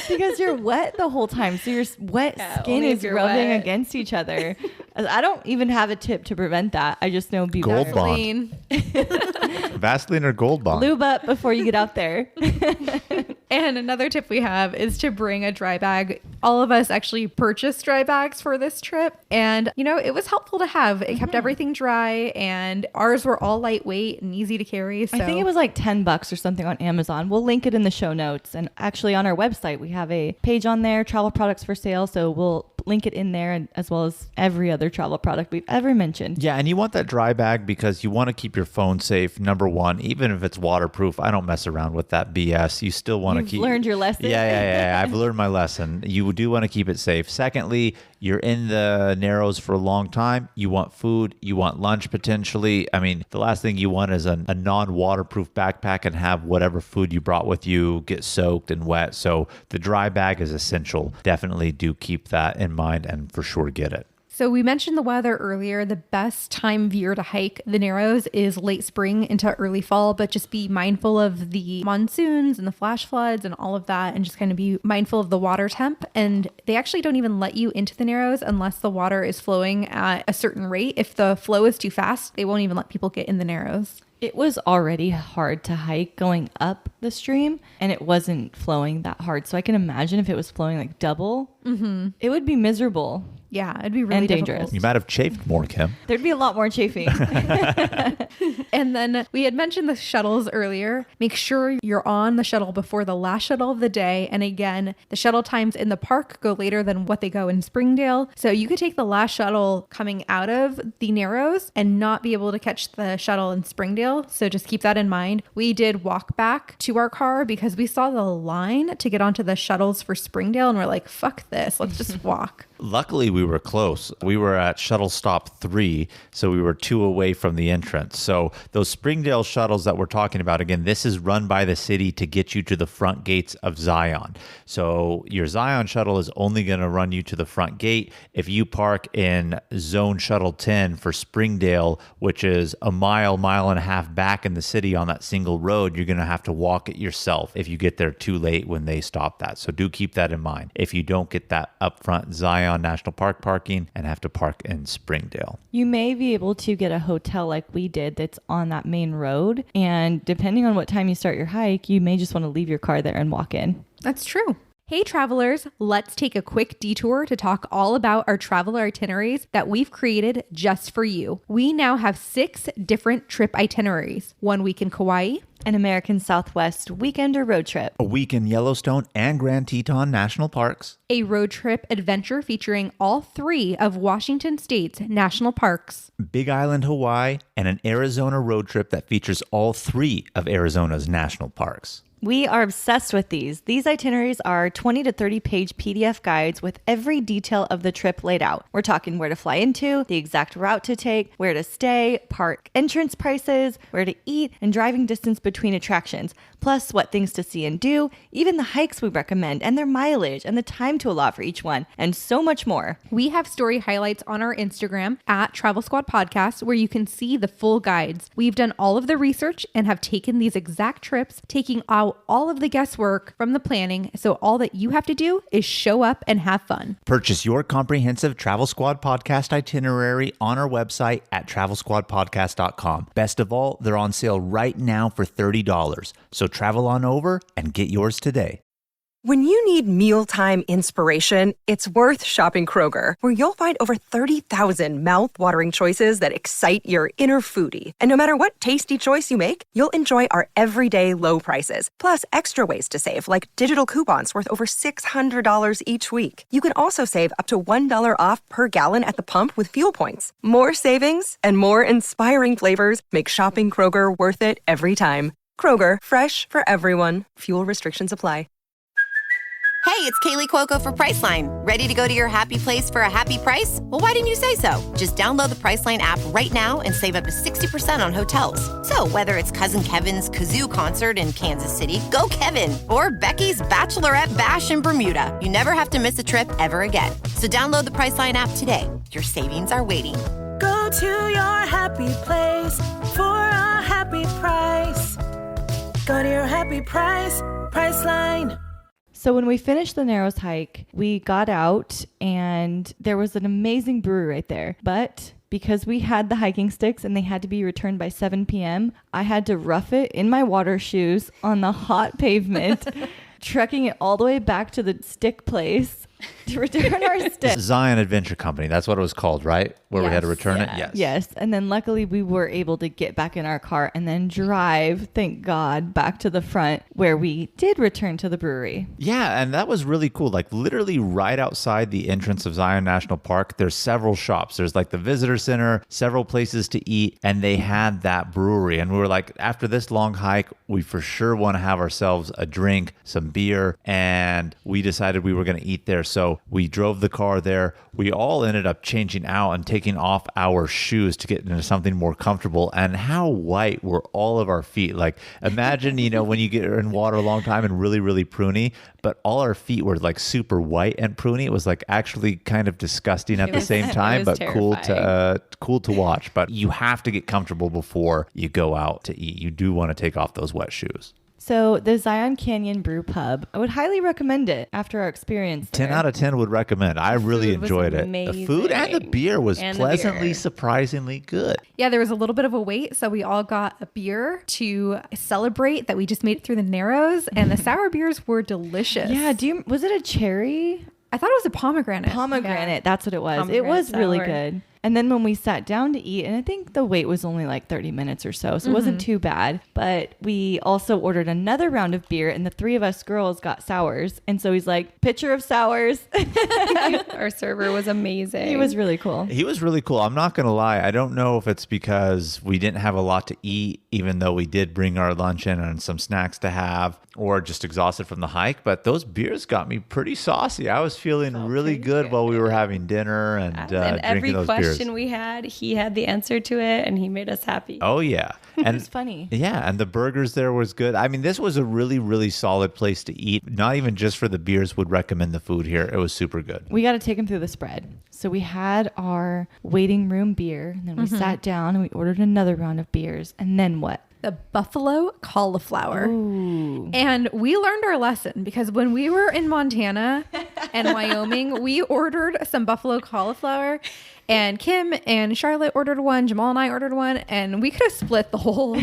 because you're wet the whole time. So your wet skin is rubbing against each other. I don't even have a tip to prevent that. I just know be Gold Vaseline. Vaseline or Gold Bond? Lube up before you get out there. And another tip we have is to bring a dry bag. All of us actually purchased dry bags for this trip. And, you know, it was helpful to have. It kept everything dry and ours were all lightweight and easy to carry. So I think it was like $10 or something on Amazon. We'll link it in the show notes. And actually on our website, we have a page on there, travel products for sale. So we'll link it in there and as well as every other travel product we've ever mentioned. Yeah, and you want that dry bag because you want to keep your phone safe, number one. Even if it's waterproof, I don't mess around with that BS. You still want to keep... You've learned your lesson. Yeah. I've learned my lesson. You do want to keep it safe. Secondly, you're in the Narrows for a long time. You want food. You want lunch potentially. I mean, the last thing you want is a non-waterproof backpack and have whatever food you brought with you get soaked and wet. So the dry bag is essential. Definitely do keep that in mind and for sure get it. So we mentioned the weather earlier. The best time of year to hike the Narrows is late spring into early fall, but just be mindful of the monsoons and the flash floods and all of that, and just kind of be mindful of the water temp. And they actually don't even let you into the Narrows unless the water is flowing at a certain rate. If the flow is too fast, they won't even let people get in the Narrows. It was already hard to hike going up the stream and it wasn't flowing that hard. So I can imagine if it was flowing like double, it would be miserable. Yeah, it'd be really And difficult. dangerous. You might have chafed more, Kim. There'd be a lot more chafing. And then we had mentioned the shuttles earlier. Make sure you're on the shuttle before the last shuttle of the day. And again, the shuttle times in the park go later than what they go in Springdale. So you could take the last shuttle coming out of the Narrows and not be able to catch the shuttle in Springdale. So just keep that in mind. We did walk back to our car because we saw the line to get onto the shuttles for Springdale and we're like, fuck this, let's just walk. Luckily, we were close. We were at shuttle stop 3, so we were 2 away from the entrance. So those Springdale shuttles that we're talking about, again, this is run by the city to get you to the front gates of Zion. So your Zion shuttle is only going to run you to the front gate. If you park in zone shuttle 10 for Springdale, which is a mile and a half back in the city on that single road, you're going to have to walk it yourself if you get there too late when they stop that. So do keep that in mind. If you don't get that upfront ZionNational Park parking and have to park in Springdale. You may be able to get a hotel like we did that's on that main road. And depending on what time you start your hike, you may just want to leave your car there and walk in. That's true. Hey travelers, let's take a quick detour to talk all about our travel itineraries that we've created just for you. We now have 6 different trip itineraries. 1 week in Kauai, An American Southwest weekend or road trip. A week in Yellowstone and Grand Teton National Parks. a road trip adventure featuring all 3 of Washington State's national parks, Big Island, Hawaii, and an Arizona road trip that features all 3 of Arizona's national parks. We are obsessed with these. These itineraries are 20 to 30 page PDF guides with every detail of the trip laid out. We're talking where to fly into, the exact route to take, where to stay, park entrance prices, where to eat, and driving distance between attractions, plus what things to see and do, even the hikes we recommend and their mileage and the time to allot for each one, and so much more. We have story highlights on our Instagram at Travel Squad Podcast where you can see the full guides. We've done all of the research and have taken these exact trips, taking out all of the guesswork from the planning, so all that you have to do is show up and have fun. Purchase your comprehensive Travel Squad podcast itinerary on our website at travelsquadpodcast.com. Best of all, they're on sale right now for $30. So travel on over and get yours today. When you need mealtime inspiration, it's worth shopping Kroger, where you'll find over 30,000 mouth-watering choices that excite your inner foodie. And no matter what tasty choice you make, you'll enjoy our everyday low prices, plus extra ways to save, like digital coupons worth over $600 each week. You can also save up to $1 off per gallon at the pump with fuel points. More savings and more inspiring flavors make shopping Kroger worth it every time. Kroger, fresh for everyone. Fuel restrictions apply. Hey, it's Kaylee Cuoco for Priceline. Ready to go to your happy place for a happy price? Well, why didn't you say so? Just download the Priceline app right now and save up to 60% on hotels. So whether it's Cousin Kevin's Kazoo Concert in Kansas City, go Kevin, or Becky's Bachelorette Bash in Bermuda, you never have to miss a trip ever again. So download the Priceline app today. your savings are waiting. Go to your happy place for a happy price. Go to your happy price, Priceline. So when we finished the Narrows hike, we got out and there was an amazing brewery right there. But because we had the hiking sticks and they had to be returned by 7 p.m., I had to rough it in my water shoes on the hot pavement, trekking it all the way back to the stick place to return our sticks. Zion Adventure Company. That's what it was called, right? Where we had to return it? Yes. Yes. And then luckily we were able to get back in our car and then drive, thank God, back to the front where we did return to the brewery. Yeah, and that was really cool. Like literally right outside the entrance of Zion National Park, there's several shops. There's like the visitor center, several places to eat, and they had that brewery. And we were like, after this long hike, we for sure want to have ourselves a drink, some beer, and we decided we were going to eat there. So we drove the car there. We all ended up changing out and taking off our shoes to get into something more comfortable. And how white were all of our feet? Like imagine, when you get in water a long time and really, really pruny, but all our feet were like super white and pruny. It was like actually kind of disgusting at the same time, but cool to watch. But you have to get comfortable before you go out to eat. You do want to take off those wet shoes. So the Zion Canyon Brew Pub, I would highly recommend it after our experience there. 10 out of 10 would recommend. I really enjoyed it. The food and the beer was pleasantly, surprisingly good. Yeah, there was a little bit of a wait, so we all got a beer to celebrate that we just made it through the Narrows, and the sour beers were delicious. Yeah, was it a cherry? I thought it was a pomegranate. Pomegranate, that's what it was. It was really good. And then when we sat down to eat, and I think the wait was only like 30 minutes or so it wasn't too bad. But we also ordered another round of beer, and the three of us girls got sours. And so he's like, pitcher of sours. Our server was amazing. He was really cool. He was really cool. I'm not going to lie. I don't know if it's because we didn't have a lot to eat, even though we did bring our lunch in and some snacks to have, or just exhausted from the hike. But those beers got me pretty saucy. I was feeling really good while we were having dinner and drinking those beers. We had, he had the answer to it, and he made us happy. Oh yeah, and it was funny. Yeah, and the burgers there was good. I mean, this was a really, really solid place to eat. Not even just for the beers, would recommend the food here. It was super good. We got to take him through the spread. So we had our waiting room beer, and then we sat down and we ordered another round of beers, and then what? The buffalo cauliflower. Ooh. And we learned our lesson because when we were in Montana and Wyoming, we ordered some buffalo cauliflower, and Kim and Charlotte ordered one, Jamal and I ordered one, and we could have split the whole.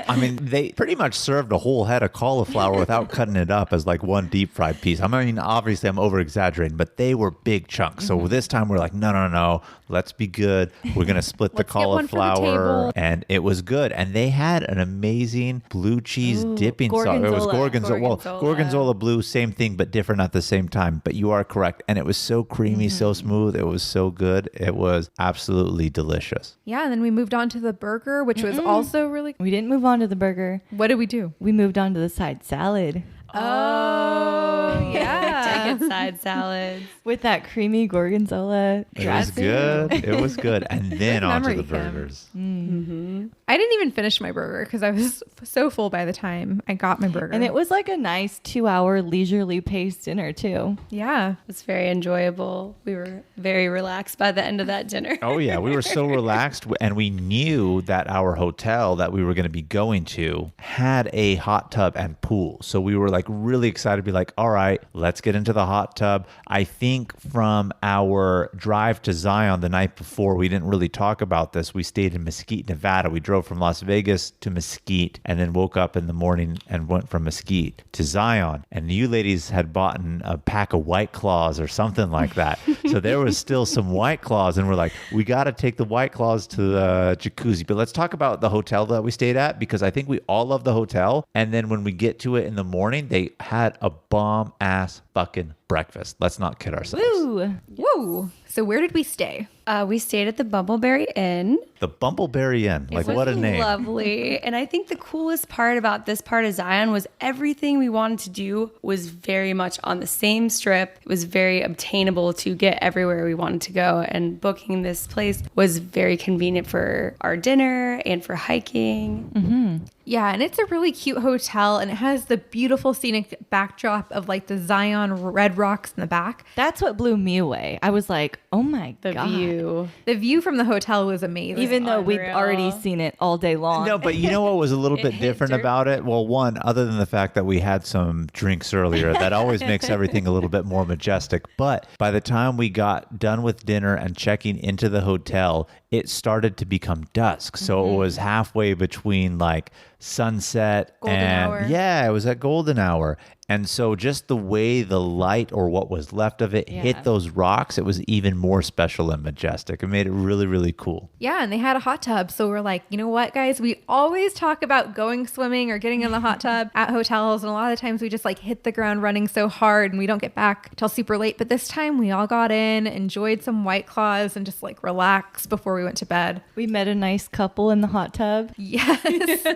I mean, they pretty much served a whole head of cauliflower without cutting it up as like one deep fried piece. I mean, obviously I'm over exaggerating, but they were big chunks. So this time we're like, no, let's be good. We're going to split the cauliflower, and it was good. And they had an amazing blue cheese dipping sauce. It was gorgonzola. Well, gorgonzola blue, same thing, but different at the same time. But you are correct. And it was so creamy, so smooth. It was so good. It was absolutely delicious. Yeah, and then we moved on to the burger, which was also really. We didn't move on to the burger. What did we do? We moved on to the side salad. Oh, yeah. Taking side salads. With that creamy gorgonzola dressing. It was good. And then on to the burgers. I didn't even finish my burger because I was so full by the time I got my burger. And it was like a nice 2-hour leisurely paced dinner too. Yeah. It was very enjoyable. We were very relaxed by the end of that dinner. Oh, yeah. We were so relaxed. And we knew that our hotel that we were going to be going to had a hot tub and pool. So we were like really excited to be like, all right, let's get into the hot tub. I think from our drive to Zion the night before, we didn't really talk about this. We stayed in Mesquite, Nevada. We drove from Las Vegas to Mesquite and then woke up in the morning and went from Mesquite to Zion. And you ladies had bought a pack of White Claws or something like that. So there was still some White Claws, and we're like, we got to take the White Claws to the jacuzzi. But let's talk about the hotel that we stayed at, because I think we all love the hotel. And then when we get to it in the morning, they had a bomb ass fucking breakfast. Let's not kid ourselves. Woo! Whoa. So where did we stay? We stayed at the Bumbleberry Inn. The Bumbleberry Inn. Like, what a name. Lovely. And I think the coolest part about this part of Zion was everything we wanted to do was very much on the same strip. It was very obtainable to get everywhere we wanted to go. And booking this place was very convenient for our dinner and for hiking. Yeah, and it's a really cute hotel, and it has the beautiful scenic backdrop of like the Zion red rocks in the back. That's what blew me away. I was like, oh my The God. view. The view from the hotel was amazing. Even though we'd Unreal. already seen it all day long. No, but you know what was a little bit different about it? Well, one, other than the fact that we had some drinks earlier, that always makes everything a little bit more majestic. But by the time we got done with dinner and checking into the hotel, it started to become dusk. So it was halfway between like sunset Golden and hour. yeah, it was at golden hour. And so just the way the light or what was left of it hit those rocks, it was even more special and majestic. It made it really, really cool. Yeah, and they had a hot tub. So we're like, you know what, guys? We always talk about going swimming or getting in the hot tub at hotels. And a lot of times we just like hit the ground running so hard and we don't get back till super late. But this time we all got in, enjoyed some White Claws, and just like relaxed before we went to bed. We met a nice couple in the hot tub. Yes,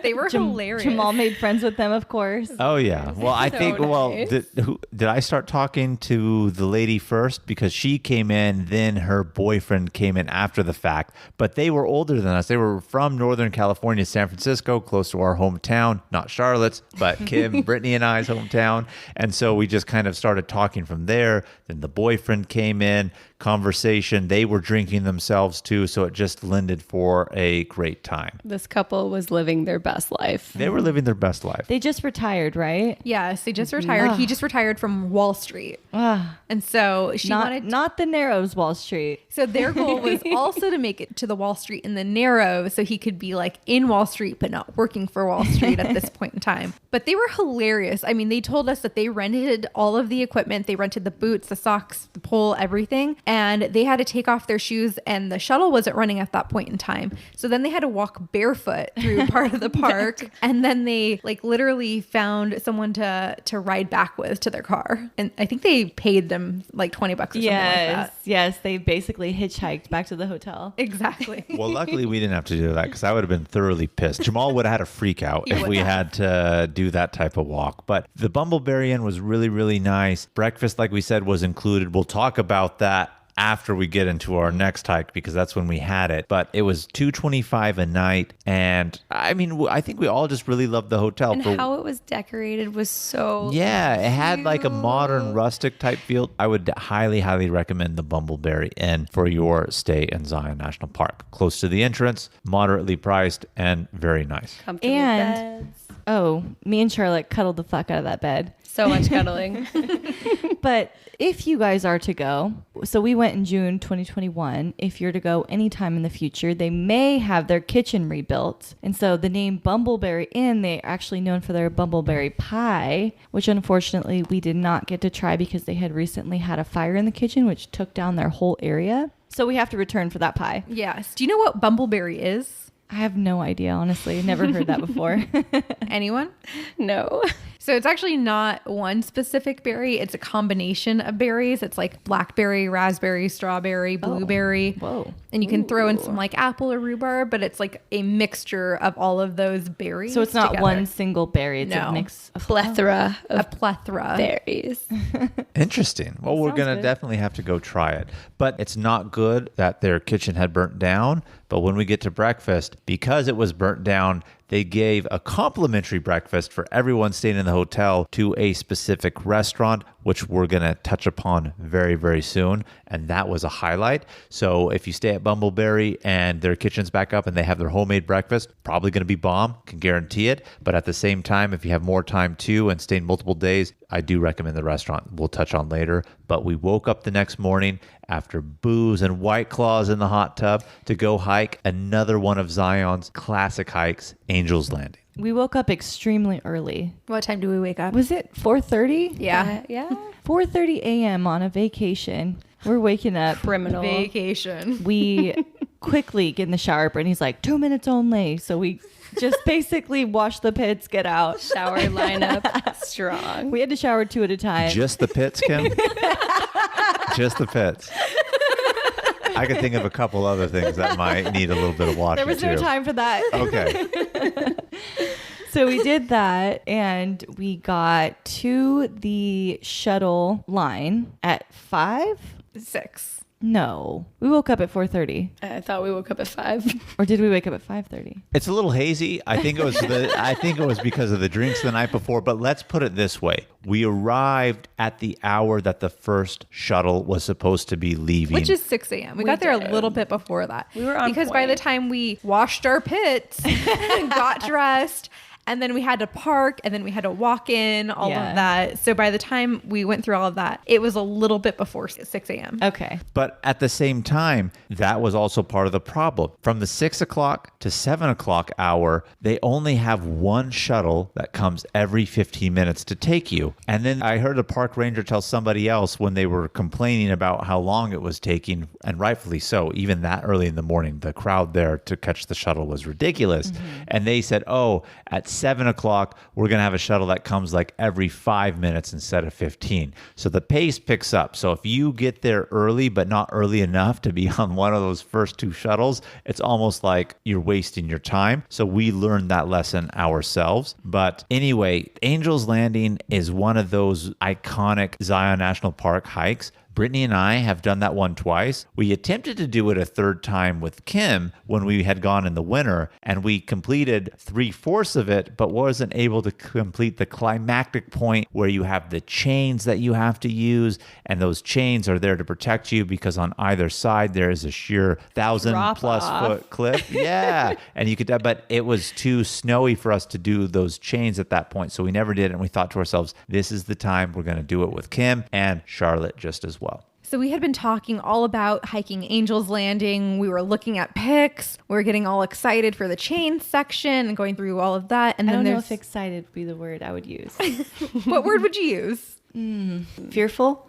they were hilarious. Jamal made friends with them, of course. Oh yeah. Well, I So think. Well, nice. did I start talking to the lady first because she came in, then her boyfriend came in after the fact. But they were older than us. They were from Northern California, San Francisco, close to our hometown, not Charlotte's, but Kim, Brittany, and I's hometown. And so we just kind of started talking from there. Then the boyfriend came in. Conversation. They were drinking themselves too, so it just lended for a great time. This couple was living their best life. They were living their best life. They just retired, right? Yes, they just retired. He just retired from Wall Street. Ah, And so she wanted not the Narrows Wall Street. So their goal was also to make it to the Wall Street in the Narrow so he could be like in Wall Street but not working for Wall Street at this point in time. But they were hilarious. I mean, they told us that they rented all of the equipment. They rented the boots, the socks, the pole, everything. And they had to take off their shoes and the shuttle wasn't running at that point in time. So then they had to walk barefoot through part of the park. And then they like literally found someone to ride back with to their car. And I think they paid them like $20 or something like that. Yes. They basically hitchhiked back to the hotel. Exactly. Well, luckily we didn't have to do that because I would have been thoroughly pissed. Jamal would have had a freak out He if would we have. had to do that type of walk. But the Bumbleberry Inn was really, really nice. Breakfast, like we said, was included. We'll talk about that after we get into our next hike because that's when we had it. But it was $225 a night. And I mean, I think we all just really loved the hotel. And how it was decorated was so Yeah, it had like a cute. modern rustic type feel. I would highly, highly recommend the Bumbleberry Inn for your stay in Zion National Park. Close to the entrance, moderately priced, and very nice. comfortable And- beds. Oh, me and Charlotte cuddled the fuck out of that bed. So much cuddling. But if you guys are to go, so we went in June 2021. If you're to go anytime in the future, they may have their kitchen rebuilt. And so the name Bumbleberry Inn, they're actually known for their bumbleberry pie, which unfortunately we did not get to try because they had recently had a fire in the kitchen, which took down their whole area. So we have to return for that pie. Yes. Do you know what bumbleberry is? I have no idea, honestly. Never heard that before. Anyone? No. So it's actually not one specific berry. It's a combination of berries. It's like blackberry, raspberry, strawberry, blueberry. Whoa. And you can throw in some like apple or rhubarb, but it's like a mixture of all of those berries. So it's not together. one single berry. It's No. a mix of Plethora A of plethora. berries. Interesting. Well, we're Sounds going to good. definitely have to go try it. But it's not good that their kitchen had burnt down. But when we get to breakfast, because it was burnt down, they gave a complimentary breakfast for everyone staying in the hotel to a specific restaurant, which we're going to touch upon very, very soon. And that was a highlight. So if you stay at Bumbleberry and their kitchen's back up and they have their homemade breakfast, probably going to be bomb, can guarantee it. But at the same time, if you have more time too and staying multiple days, I do recommend the restaurant. We'll touch on later. But we woke up the next morning after booze and White Claws in the hot tub to go hike another one of Zion's classic hikes, Angel's Landing. We woke up extremely early. What time do we wake up? Was it 4:30? Yeah. Yeah. 4:30 a.m. on a vacation. We're waking up. Criminal. Vacation. We quickly get in the shower. Brittany's like, 2 minutes only. So we just basically wash the pits, get out. Shower lineup strong. We had to shower 2 at a time. Just the pits, Kim? Just the pits. I could think of a couple other things that might need a little bit of washing there was no too. time for that. Okay. So we did that and we got to the shuttle line at 5. 6. No. We woke up at 4:30. I thought we woke up at 5. Or did we wake up at 5:30? It's a little hazy. I think it was because of the drinks the night before, but let's put it this way. We arrived at the hour that the first shuttle was supposed to be leaving. Which is 6 a.m. We got there a little bit before that. We were on Because by point. the time we washed our pits, got dressed, and then we had to park, and then we had to walk in, all Yeah. of that. So by the time we went through all of that, it was a little bit before 6 a.m. Okay. But at the same time, that was also part of the problem. From the 6 o'clock to 7 o'clock hour, they only have one shuttle that comes every 15 minutes to take you. And then I heard a park ranger tell somebody else when they were complaining about how long it was taking, and rightfully so, even that early in the morning, the crowd there to catch the shuttle was ridiculous. And they said, oh, at 7 o'clock, we're going to have a shuttle that comes like every 5 minutes instead of 15. So the pace picks up. So if you get there early, but not early enough to be on one of those first two shuttles, it's almost like you're wasting your time. So we learned that lesson ourselves. But anyway, Angel's Landing is one of those iconic Zion National Park hikes. Brittany and I have done that one twice. We attempted to do it a third time with Kim when we had gone in the winter, and we completed 3/4 of it, but wasn't able to complete the climactic point where you have the chains that you have to use, and those chains are there to protect you because on either side there is a sheer 1,000+ foot cliff. Yeah, and you could, but it was too snowy for us to do those chains at that point, so we never did. And we thought to ourselves, this is the time we're going to do it with Kim and Charlotte just as well. So we had been talking all about hiking Angel's Landing. We were looking at pics. We were getting all excited for the chain section and going through all of that. And I then don't know there's if excited would be the word I would use. what word would you use? Fearful?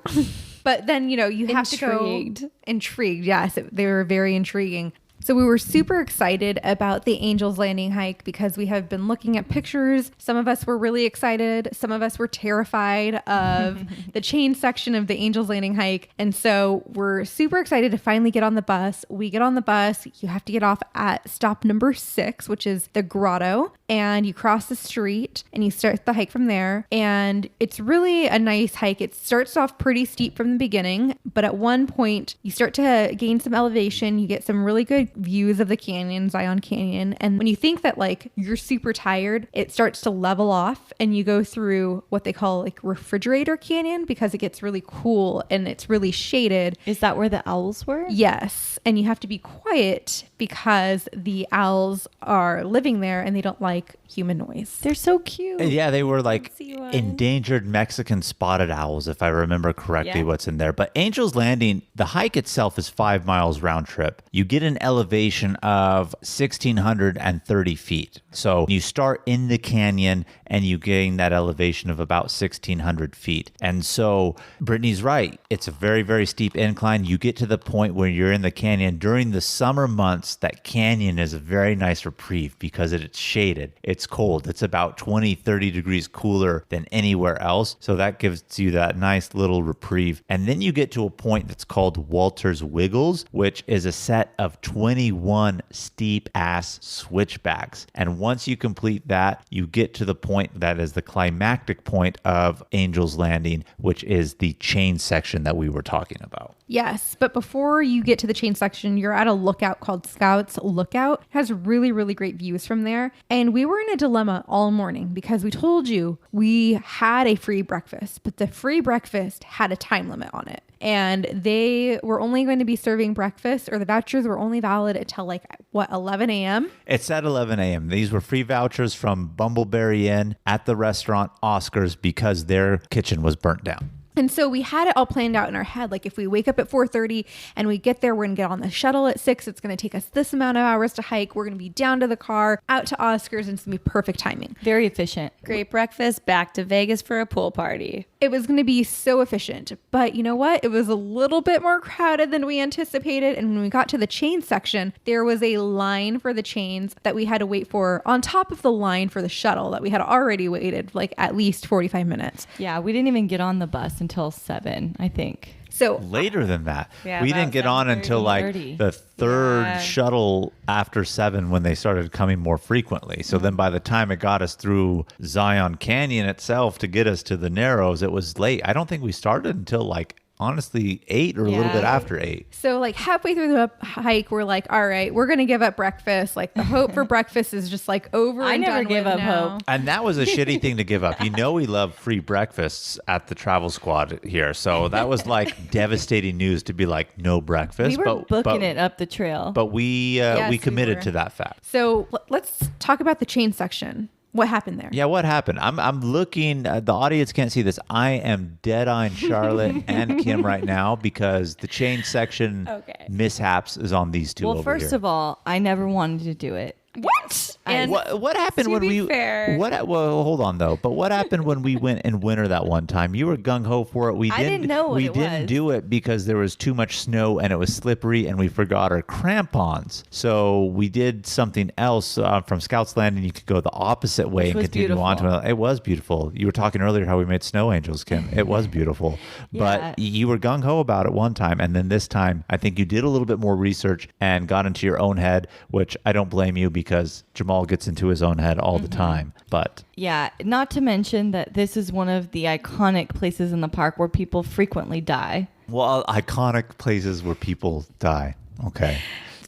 But then, you have to go intrigued. Yes, they were very intriguing. So we were super excited about the Angel's Landing hike because we have been looking at pictures. Some of us were really excited. Some of us were terrified of the chain section of the Angel's Landing hike. And so we're super excited to finally get on the bus. We get on the bus. You have to get off at stop number 6, which is the grotto. And you cross the street and you start the hike from there. And it's really a nice hike. It starts off pretty steep from the beginning, but at one point you start to gain some elevation. You get some really good views of the canyon, Zion Canyon. And when you think that like you're super tired, it starts to level off and you go through what they call like refrigerator canyon because it gets really cool and it's really shaded. Is that where the owls were? Yes. And you have to be quiet because the owls are living there and they don't like human noise. They're so cute. Yeah, they were like see one. endangered Mexican spotted owls, if I remember correctly, Yeah. what's in there. But Angel's Landing, the hike itself is 5 miles round trip. You get an elevation of 1,630 feet. So you start in the canyon and you gain that elevation of about 1,600 feet. And so Brittany's right. It's a very, very steep incline. You get to the point where you're in the canyon. During the summer months, that canyon is a very nice reprieve because it's shaded. It's cold. It's about 20, 30 degrees cooler than anywhere else. So that gives you that nice little reprieve. And then you get to a point that's called Walter's Wiggles, which is a set of 21 steep ass switchbacks. And once you complete that, you get to the point that is the climactic point of Angel's Landing, which is the chain section that we were talking about. Yes, but before you get to the chain section, you're at a lookout called Scouts Lookout. It has really, really great views from there. And we were in a dilemma all morning because we told you we had a free breakfast, but the free breakfast had a time limit on it. And they were only going to be serving breakfast, or the vouchers were only valid until 11 a.m.? It's at 11 a.m. These were free vouchers from Bumbleberry Inn at the restaurant Oscar's because their kitchen was burnt down. And so we had it all planned out in our head. Like if we wake up at 4:30 and we get there, we're going to get on the shuttle at 6. It's going to take us this amount of hours to hike. We're going to be down to the car, out to Oscar's, and it's going to be perfect timing. Very efficient. Great breakfast, back to Vegas for a pool party. It was going to be so efficient. But you know what? It was a little bit more crowded than we anticipated. And when we got to the chain section, there was a line for the chains that we had to wait for on top of the line for the shuttle that we had already waited like at least 45 minutes. Yeah, we didn't even get on the bus until 7, I think. So Later than that. Yeah, we about didn't get on until like 7:30. the third Yeah. shuttle after 7 when they started coming more frequently. So then by the time it got us through Zion Canyon itself to get us to the Narrows, it was late. I don't think we started until like honestly 8 or a little bit after 8. So like halfway through the hike, we're like, all right, we're going to give up breakfast. Like the hope for breakfast is just like over I and never done give with up now. hope. And that was a shitty thing to give up. You know, we love free breakfasts at the Travel Squad here. So that was like devastating news to be like, no breakfast. We were booking it up the trail. But we we committed were. to that fact. So let's talk about the chain section. What happened there? Yeah, what happened? I'm looking. The audience can't see this. I am dead eyeing Charlotte and Kim right now because the chain section mishaps is on these two. Well, over first here. of all, I never wanted to do it. What? And What happened to when be we? fair- Well, hold on though. But what happened when we went in winter that one time? You were gung ho for it. We I didn't. didn't know what we it didn't was. do it because there was too much snow and it was slippery, and we forgot our crampons. So we did something else from Scouts Landing. You could go the opposite way Which and was continue on beautiful. to. It was beautiful. You were talking earlier how we made snow angels, Kim. It was beautiful. Yeah. But you were gung ho about it one time, and then this time I think you did a little bit more research and got into your own head, which I don't blame you because Jamal gets into his own head all the time. But Yeah, not to mention that this is one of the iconic places in the park where people frequently die. well, iconic places where people die. Okay,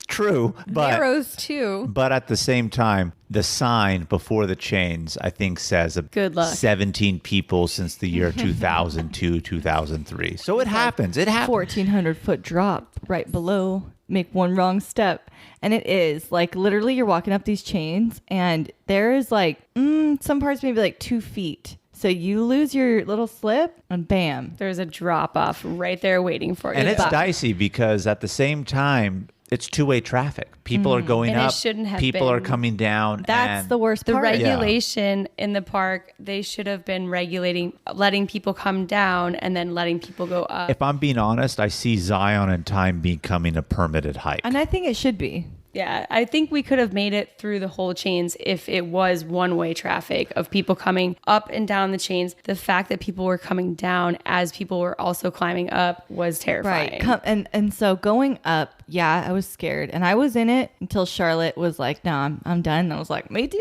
true, but Arrows too. but at the same time, the sign before the chains I think says Good luck. 17 people since the year 2002, 2003. So it happens. It happens. 1,400-foot drop right below. Make one wrong step. And it is like literally you're walking up these chains and there is like some parts maybe like 2 feet. So you lose your little slip and bam. There's a drop off right there waiting for you. And it's dicey because at the same time, it's two-way traffic. People are going And it up. shouldn't have people are been. coming down. That's and the worst the part. regulation in the park, they should have been regulating, letting people come down and then letting people go up. If I'm being honest, I see Zion and Time becoming a permitted hike. And I think it should be. Yeah, I think we could have made it through the whole chains if it was one-way traffic of people coming up and down the chains. The fact that people were coming down as people were also climbing up was terrifying. Right. And so going up, yeah, I was scared. And I was in it until Charlotte was like, no, I'm done. And I was like, me too.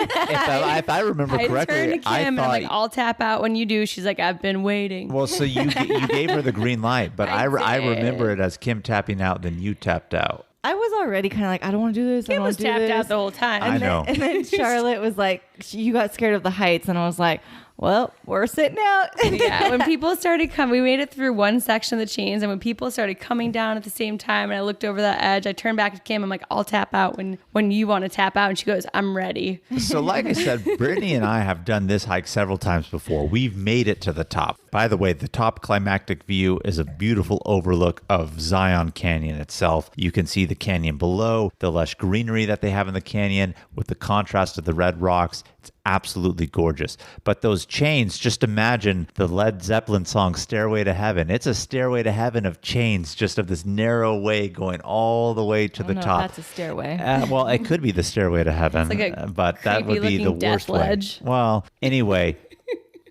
if I remember I correctly, turned to Kim I and I'm thought. like, I'll tap out when you do. She's like, I've been waiting. Well, so you gave her the green light, but I did. remember it as Kim tapping out, then you tapped out. I was already kind of like, I don't want to do this. I Kim don't was want to do tapped this. out the whole time. I know. And then Charlotte was like, you got scared of the heights. And I was like, well, we're sitting out. Yeah, when people started coming, we made it through one section of the chains, and when people started coming down at the same time, and I looked over that edge, I turned back to Kim. I'm like, I'll tap out when you want to tap out, and she goes, I'm ready. So like I said, Brittany and I have done this hike several times before. We've made it to the top. By the way, the top climactic view is a beautiful overlook of Zion Canyon itself. You can see the canyon below, the lush greenery that they have in the canyon with the contrast of the red rocks. It's absolutely gorgeous. But those chains, just imagine the Led Zeppelin song Stairway to Heaven. It's a stairway to heaven of chains, just of this narrow way going all the way to the No, top. that's a stairway. Well, it could be the stairway to heaven, It's like a but that would be the creepy-looking worst death way. ledge. Well, anyway,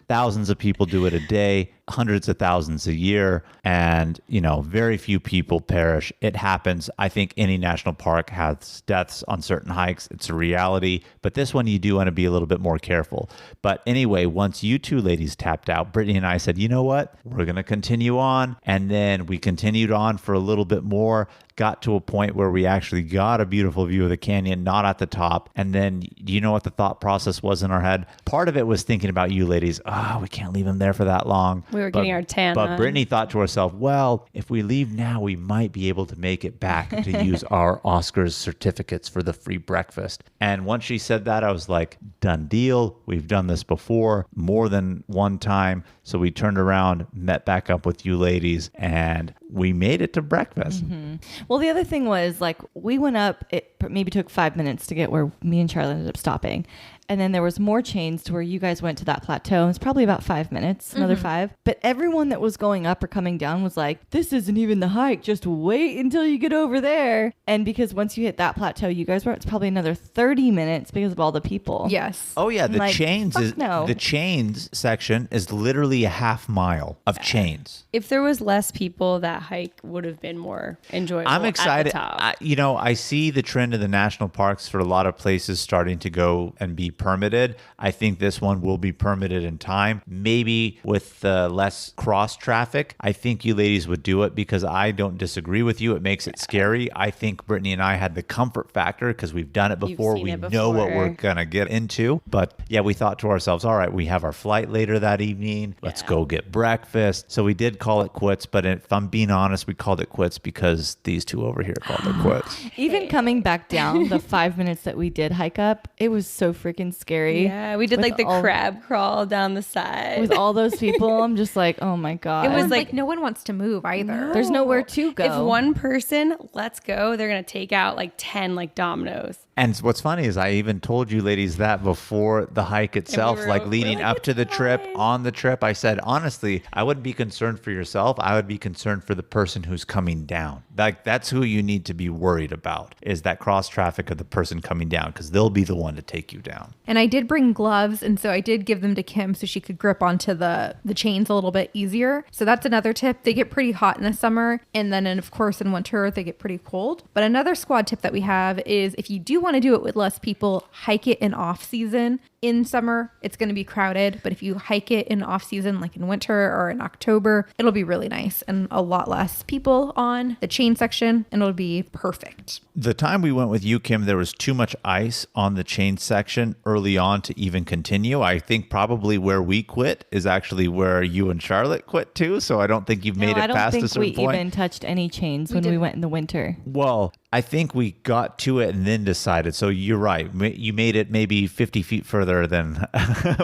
thousands of people do it a day, hundreds of thousands a year, and very few people perish. It happens. I think any national park has deaths on certain hikes. It's a reality, but this one you do want to be a little bit more careful. But anyway, once you two ladies tapped out, Brittany and I said, you know what? We're going to continue on. And then we continued on for a little bit more, got to a point where we actually got a beautiful view of the canyon, not at the top. And then, do you know what the thought process was in our head? Part of it was thinking about you ladies. We can't leave them there for that long. We were getting our tan But on. Brittany thought to herself, well, if we leave now, we might be able to make it back to use our Oscars certificates for the free breakfast. And once she said that, I was like, done deal. We've done this before more than one time. So we turned around, met back up with you ladies, and we made it to breakfast. Mm-hmm. Well, the other thing was like we went up, it maybe took 5 minutes to get where me and Charlotte ended up stopping. And then there was more chains to where you guys went to that plateau. It's probably about 5 minutes, another 5. But everyone that was going up or coming down was like, this isn't even the hike. Just wait until you get over there. And because once you hit that plateau, you guys were, it's probably another 30 minutes because of all the people. Yes. Oh yeah, the Like, chains fuck no. the chains section is literally a half mile of chains. If there was less people, that hike would have been more enjoyable. I'm excited. At the top. I see the trend in the national parks for a lot of places starting to go and be permitted. I think this one will be permitted in time. Maybe with less cross traffic, I think you ladies would do it because I don't disagree with you. It makes it scary. I think Brittany and I had the comfort factor because we've done it before. We know what we're going to get into. But yeah, we thought to ourselves, all right, we have our flight later that evening. Let's go get breakfast. So we did call it quits. But if I'm being honest, we called it quits because these two over here called it quits. Even coming back down the 5 minutes that we did hike up, it was so freaking scary. Yeah, we did like the crab crawl down the side. With all those people, I'm just like, oh my God. It was like no one wants to move either. There's nowhere to go. If one person lets go, they're going to take out like 10 like dominoes. And what's funny is I even told you ladies that before the hike itself, like leading up to the trip, on the trip, I said, honestly, I wouldn't be concerned for yourself. I would be concerned for the person who's coming down. Like that's who you need to be worried about is that cross traffic of the person coming down because they'll be the one to take you down. And I did bring gloves. And so I did give them to Kim so she could grip onto the chains a little bit easier. So that's another tip. They get pretty hot in the summer. And then, of course, in winter, they get pretty cold. But another squad tip that we have is if you do want to do it with less people, hike it in off season. In summer, it's going to be crowded, but if you hike it in off season, like in winter or in October, it'll be really nice and a lot less people on the chain section, and it'll be perfect. The time we went with you, Kim, there was too much ice on the chain section early on to even continue. I think probably where we quit is actually where you and Charlotte quit too. So I don't think you've made it past a certain point. I don't think we even touched any chains when we went in the winter. Well, I think we got to it and then decided. So you're right. You made it maybe 50 feet further than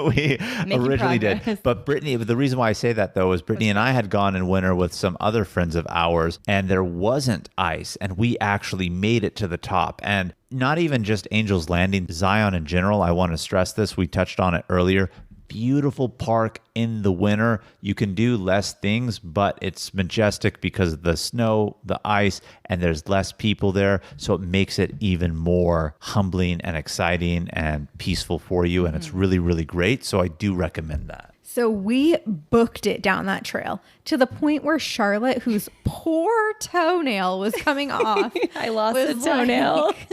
we originally did. But Brittany, the reason why I say that though is Brittany and I had gone in winter with some other friends of ours and there wasn't ice and we actually made it to the top. And not even just Angel's Landing, Zion in general. I want to stress this. We touched on it earlier. Beautiful park in the winter. You can do less things, but it's majestic because of the snow, the ice, and there's less people there. So it makes it even more humbling and exciting and peaceful for you. And it's really, really great. So I do recommend that. So we booked it down that trail to the point where Charlotte, whose poor toenail was coming off. I lost a toenail. Like,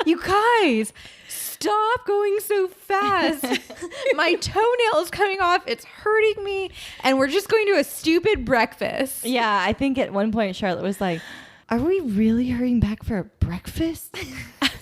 you guys, stop going so fast. My toenail is coming off. It's hurting me. And we're just going to a stupid breakfast. Yeah, I think at one point Charlotte was like, are we really hurrying back for a breakfast?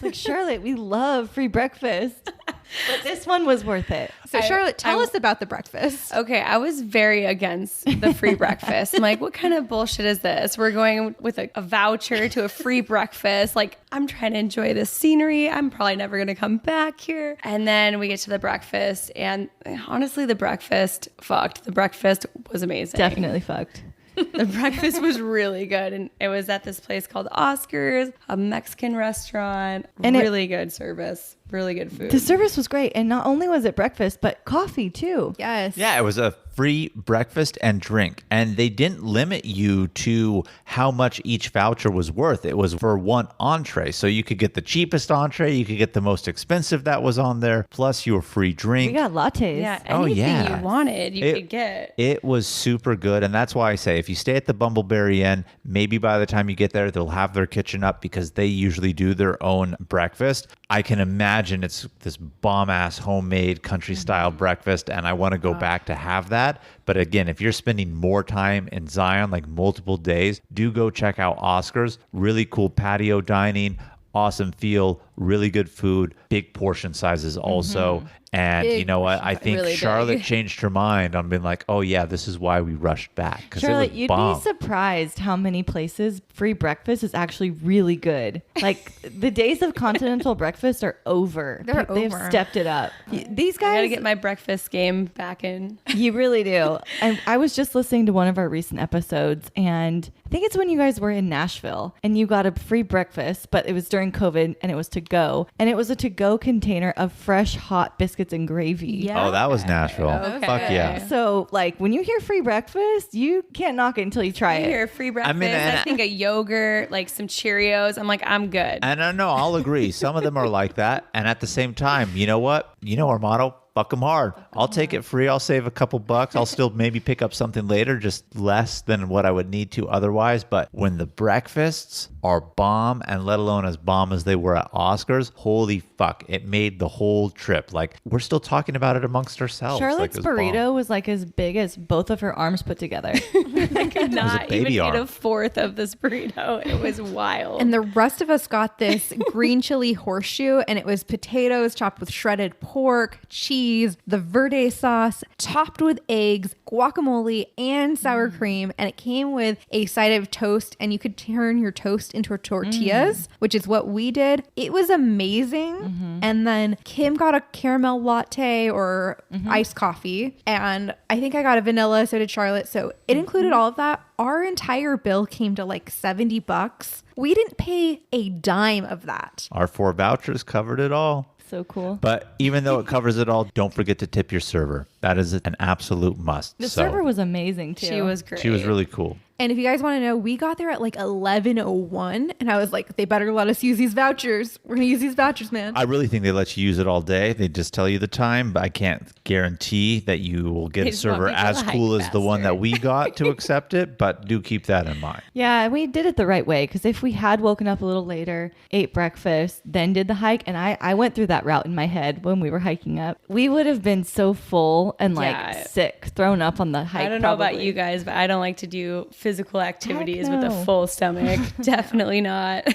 Like, Charlotte, we love free breakfast. But this one was worth it. So Charlotte, tell us about the breakfast. Okay, I was very against the free breakfast. I'm like, what kind of bullshit is this? We're going with a voucher to a free breakfast. Like, I'm trying to enjoy the scenery. I'm probably never going to come back here. And then we get to the breakfast. And honestly, the breakfast fucked. The breakfast was amazing. Definitely fucked. The breakfast was really good. And it was at this place called Oscar's, a Mexican restaurant. And really good service. Really good food. The service was great. And not only was it breakfast, but coffee too. Yes. Yeah, it was a free breakfast and drink. And they didn't limit you to how much each voucher was worth. It was for one entree. So you could get the cheapest entree. You could get the most expensive that was on there. Plus your free drink. We got lattes. Yeah, anything you wanted, you could get. It was super good. And that's why I say if you stay at the Bumbleberry Inn, maybe by the time you get there, they'll have their kitchen up because they usually do their own breakfast. I can imagine it's this bomb-ass homemade country-style breakfast, and I want to go back to have that. But again, if you're spending more time in Zion, like multiple days, do go check out Oscar's. Really cool patio dining, awesome feel, really good food, big portion sizes also. And you know what? I think really Charlotte changed her mind on being like, oh yeah, this is why we rushed back. Charlotte, you'd be surprised how many places free breakfast is actually really good. Like the days of continental breakfast are over. They've stepped it up. These guys, I gotta get my breakfast game back in. You really do. And I was just listening to one of our recent episodes, and I think it's when you guys were in Nashville and you got a free breakfast, but it was during COVID and it was to go. And it was a to-go container of fresh hot biscuits and gravy. Yeah. Oh, that was Nashville. Okay. Fuck yeah. So like when you hear free breakfast, you can't knock it until you try it. You hear free breakfast, I think a yogurt, like some Cheerios. I'm like, I'm good. And I know, I'll agree. Some of them are like that. And at the same time, you know what? You know our motto? fuck them hard. I'll take it free. I'll save a couple bucks. I'll still maybe pick up something later, just less than what I would need to otherwise. But when the breakfasts are bomb, and let alone as bomb as they were at Oscars, holy fuck, it made the whole trip. Like, we're still talking about it amongst ourselves. Charlotte's burrito was like as big as both of her arms put together. I could not even eat arm. a fourth of this burrito. It was wild. And the rest of us got this green chili horseshoe, and it was potatoes chopped with shredded pork, cheese, the verde sauce, topped with eggs, guacamole, and sour cream. And it came with a side of toast, and you could turn your toast into tortillas, which is what we did. It was amazing. And then Kim got a caramel latte or iced coffee, and I think I got a vanilla, so did Charlotte. So it included all of that. Our entire bill came to like $70. We didn't pay a dime of that. Our 4 vouchers covered it all. So cool. But even though it covers it all, don't forget to tip your server. That is an absolute must. The server was amazing too. She was great. She was really cool. And if you guys want to know, we got there at like 11:01, and I was like, they better let us use these vouchers. We're going to use these vouchers, man. I really think they let you use it all day. They just tell you the time, but I can't guarantee that you will get They a just want server people to as hike cool as the one faster. that we got to accept it, but do keep that in mind. Yeah, we did it the right way, because if we had woken up a little later, ate breakfast, then did the hike, and I went through that route in my head when we were hiking up, we would have been so full and like Yeah. sick, thrown up on the hike. I don't know about probably. you guys, but I don't like to do physical activities with no. a full stomach. Definitely not.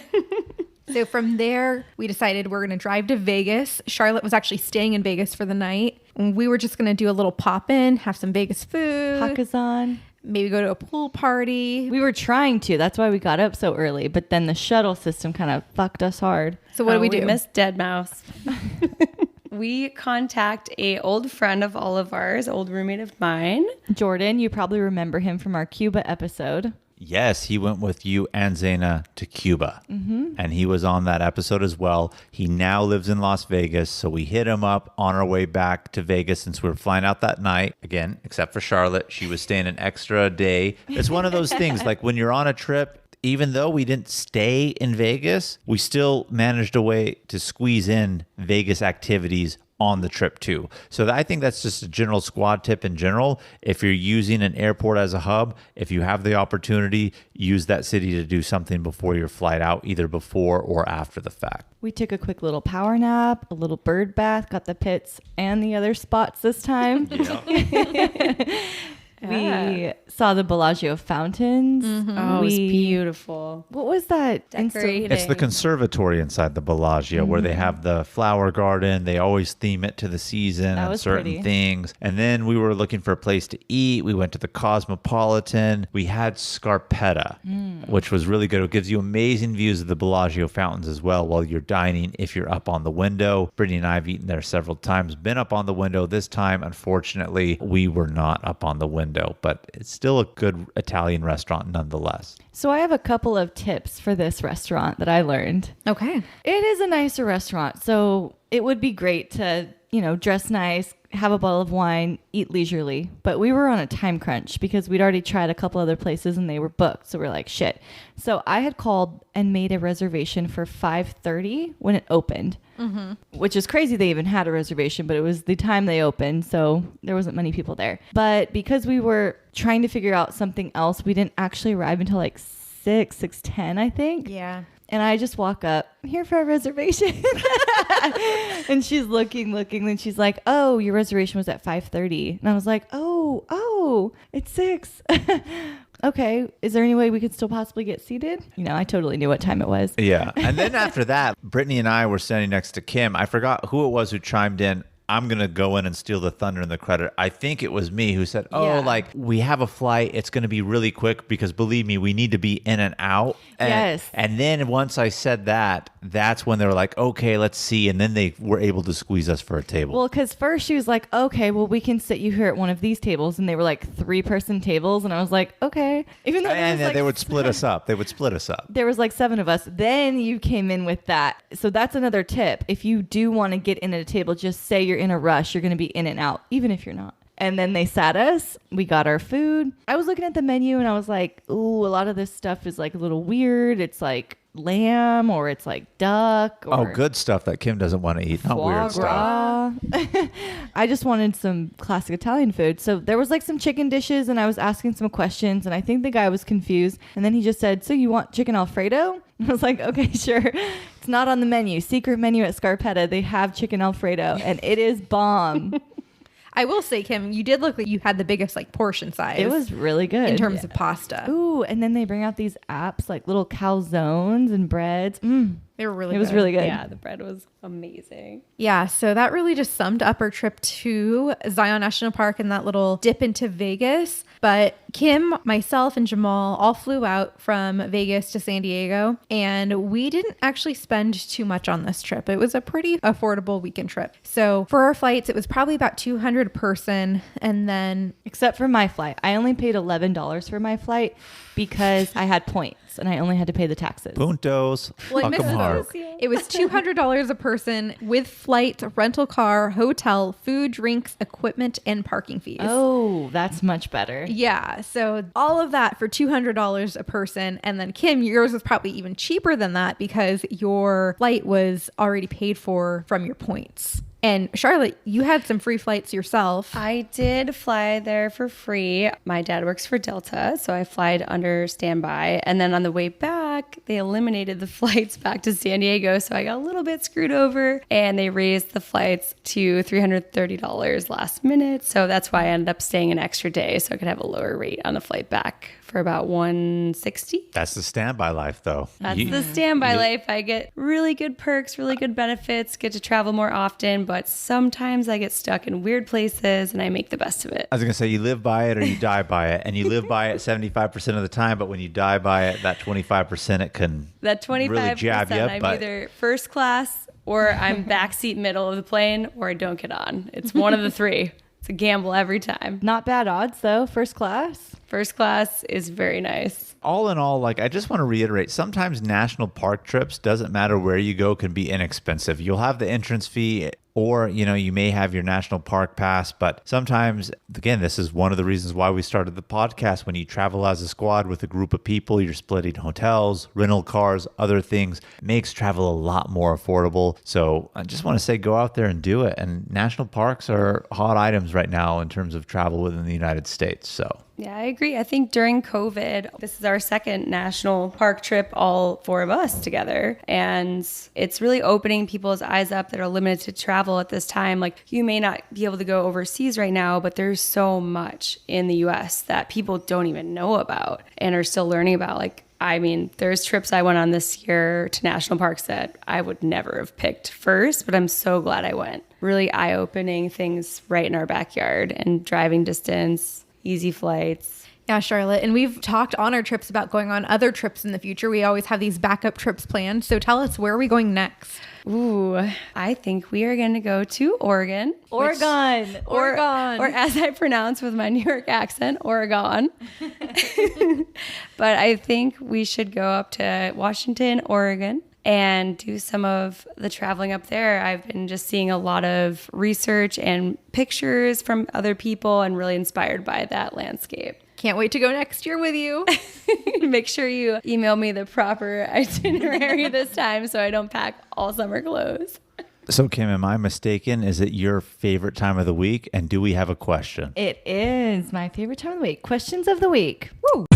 So from there, we decided we're going to drive to Vegas. Charlotte was actually staying in Vegas for the night. And we were just going to do a little pop in, have some Vegas food, Hakazan. maybe go to a pool party. We were trying to. That's why we got up so early. But then the shuttle system kind of fucked us hard. So what do we do? We missed Dead Mouse. We contact a old friend of all of ours, old roommate of mine. Jordan, you probably remember him from our Cuba episode. Yes, he went with you and Zaina to Cuba. And he was on that episode as well. He now lives in Las Vegas. So we hit him up on our way back to Vegas since we were flying out that night. Again, except for Charlotte. She was staying an extra day. It's one of those things, like when you're on a trip, even though we didn't stay in Vegas, we still managed a way to squeeze in Vegas activities on the trip too. So I think that's just a general squad tip in general. If you're using an airport as a hub, if you have the opportunity, use that city to do something before your flight out, either before or after the fact. We took a quick little power nap, a little bird bath, got the pits and the other spots this time. We saw the Bellagio fountains. Oh, it was beautiful. What was that? Decorating. It's the conservatory inside the Bellagio where they have the flower garden. They always theme it to the season That and was certain pretty. things. And then we were looking for a place to eat. We went to the Cosmopolitan. We had Scarpetta, which was really good. It gives you amazing views of the Bellagio fountains as well while you're dining if you're up on the window. Brittany and I have eaten there several times, been up on the window. This time, unfortunately, we were not up on the window, but it's still a good Italian restaurant nonetheless. So I have a couple of tips for this restaurant that I learned. Okay. It is a nicer restaurant, so it would be great to, dress nice, have a bottle of wine, eat leisurely. But we were on a time crunch because we'd already tried a couple other places and they were booked. So we're like, shit. So I had called and made a reservation for 5:30 when it opened, which is crazy. They even had a reservation, but it was the time they opened. So there wasn't many people there. But because we were trying to figure out something else, we didn't actually arrive until like 6:10, I think. Yeah. And I just walk up, I'm here for a reservation. And she's looking, and she's like, oh, your reservation was at 5:30. And I was like, oh, it's 6. Okay, is there any way we could still possibly get seated? I totally knew what time it was. Yeah. And then after that, Brittany and I were standing next to Kim. I forgot who it was who chimed in. I'm going to go in and steal the thunder and the credit. I think it was me who said, we have a flight. It's going to be really quick because believe me, we need to be in and out. Yes. And then once I said that, that's when they were like, okay, let's see. And then they were able to squeeze us for a table. Well, because first she was like, okay, well, we can sit you here at one of these tables. And they were like 3-person tables. And I was like, okay. Even though and then they would split us up. They would split us up. there was like 7 of us. Then you came in with that. So that's another tip. If you do want to get in at a table, just say you're in a rush. You're going to be in and out, even if you're not. And then they sat us. We got our food. I was looking at the menu and I was like, ooh, a lot of this stuff is like a little weird. It's like lamb or it's like duck or good stuff that Kim doesn't want to eat, not foie weird stuff. gras. I just wanted some classic Italian food. So there was like some chicken dishes and I was asking some questions and I think the guy was confused. And then he just said, so you want chicken Alfredo? I was like, okay, sure. It's not on the menu. Secret menu at Scarpetta. They have chicken Alfredo and it is bomb. I will say, Kim, you did look like you had the biggest like portion size. It was really good. In terms of pasta. Ooh, and then they bring out these apps like little calzones and breads. They were really good. It was really good. Yeah, the bread was amazing. Yeah, so that really just summed up our trip to Zion National Park and that little dip into Vegas. But Kim, myself, and Jamal all flew out from Vegas to San Diego, and we didn't actually spend too much on this trip. It was a pretty affordable weekend trip. So for our flights, it was probably about $200 a person, and then Except for my flight. I only paid $11 for my flight because I had points and I only had to pay the taxes. Puntos. Well, Fuck 'em hard. it was $200 a person with flight, rental car, hotel, food, drinks, equipment, and parking fees. Oh, that's much better. Yeah, so all of that for $200 a person. And then Kim, yours was probably even cheaper than that because your flight was already paid for from your points. And Charlotte, you had some free flights yourself. I did fly there for free. My dad works for Delta, so I flied under standby. And then on the way back, they eliminated the flights back to San Diego, so I got a little bit screwed over. And they raised the flights to $330 last minute. So that's why I ended up staying an extra day so I could have a lower rate on the flight back for about $160. That's the standby life, though. That's the standby life. I get really good perks, really good benefits, get to travel more often, but sometimes I get stuck in weird places and I make the best of it. I was going to say, you live by it or you die by it. And you live by it 75% of the time, but when you die by it, that 25%, it can That 25%, really jab you up. I'm either first class or I'm backseat middle of the plane or I don't get on. It's one of the three. It's a gamble every time. Not bad odds though. First class. First class is very nice. All in all, like, I just want to reiterate, sometimes national park trips, doesn't matter where you go, can be inexpensive. You'll have the entrance fee or, you may have your national park pass, but sometimes, again, this is one of the reasons why we started the podcast. When you travel as a squad with a group of people, you're splitting hotels, rental cars, other things, it makes travel a lot more affordable. So I just want to say, go out there and do it. And national parks are hot items right now in terms of travel within the United States. So Yeah, I agree. I think during COVID, this is our second national park trip, all four of us together. And it's really opening people's eyes up that are limited to travel at this time. Like, you may not be able to go overseas right now, but there's so much in the US that people don't even know about and are still learning about. Like, I mean, there's trips I went on this year to national parks that I would never have picked first, but I'm so glad I went. Really eye-opening things right in our backyard and driving distance, easy flights. Yeah, Charlotte. And we've talked on our trips about going on other trips in the future. We always have these backup trips planned. So tell us, where are we going next? Ooh, I think we are going to go to Oregon. Oregon. Or as I pronounce with my New York accent, Oregon. But I think we should go up to Washington, Oregon, and do some of the traveling up there. I've been just seeing a lot of research and pictures from other people and really inspired by that landscape. Can't wait to go next year with you. Make sure you email me the proper itinerary this time so I don't pack all summer clothes. So, Kim, am I mistaken? Is it your favorite time of the week? And do we have a question? It is my favorite time of the week. Questions of the week. Woo!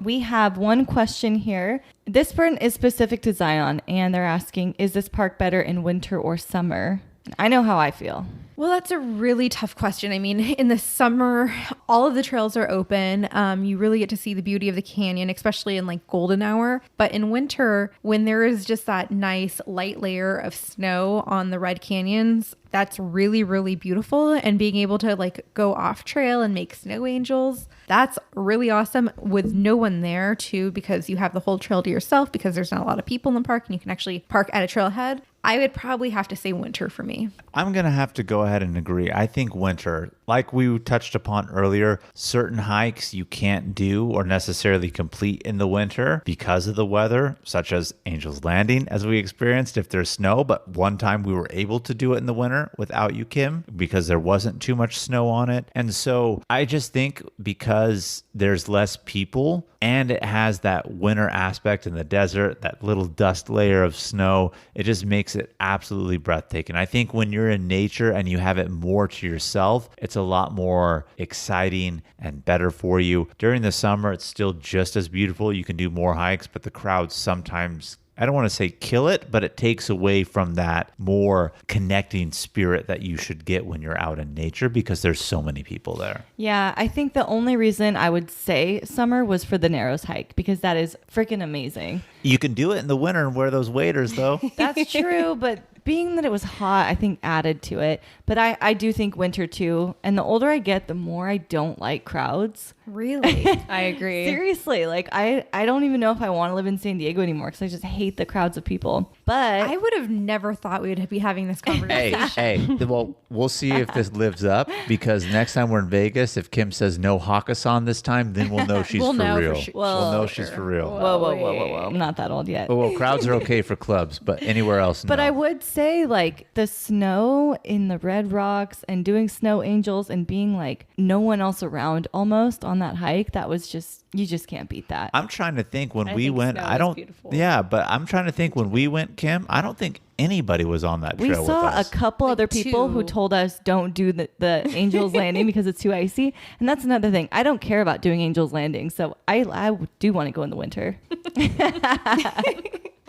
We have one question here. This one is specific to Zion, and they're asking, is this park better in winter or summer? I know how I feel. Well, that's a really tough question. I mean, in the summer, all of the trails are open. You really get to see the beauty of the canyon, especially in like golden hour. But in winter, when there is just that nice light layer of snow on the red canyons, that's really, really beautiful. And being able to like go off trail and make snow angels, that's really awesome with no one there too, because you have the whole trail to yourself because there's not a lot of people in the park and you can actually park at a trailhead. I would probably have to say winter for me. I'm going to have to go ahead and agree. I think winter, like we touched upon earlier, certain hikes you can't do or necessarily complete in the winter because of the weather, such as Angel's Landing, as we experienced if there's snow. But one time we were able to do it in the winter without you, Kim, because there wasn't too much snow on it. And so I just think because there's less people and it has that winter aspect in the desert, that little dust layer of snow, it just makes it absolutely breathtaking. I think when you're in nature and you have it more to yourself, it's a lot more exciting and better for you. During the summer, it's still just as beautiful. You can do more hikes, but the crowds sometimes, I don't want to say kill it, but it takes away from that more connecting spirit that you should get when you're out in nature because there's so many people there. Yeah, I think the only reason I would say summer was for the Narrows hike because that is freaking amazing. You can do it in the winter and wear those waders, though. That's true, but being that it was hot, I think added to it. But I do think winter too. And the older I get, the more I don't like crowds. Really? I agree. Seriously, like I don't even know if I want to live in San Diego anymore because I just hate the crowds of people. But I would have never thought we would be having this conversation. Hey, well, we'll see if this lives up because next time we're in Vegas, if Kim says no Hakkasan this time, then we'll know she's We'll for know for real. sure. We'll know she's for real. whoa. I'm not that old yet. Well, crowds are okay for clubs, but anywhere else, no. But I would say like the snow in the Red Rocks and doing snow angels and being like no one else around almost on that hike, that was just, you just can't beat that. I'm trying to think when I we think went, snow I is don't, beautiful. yeah, but I'm trying to think when we went, Kim, I don't think anybody was on that We trail with saw a us. couple other people who two. told us don't do the Angel's Landing because it's too icy. And that's another thing. I don't care about doing Angel's Landing. So I do want to go in the winter.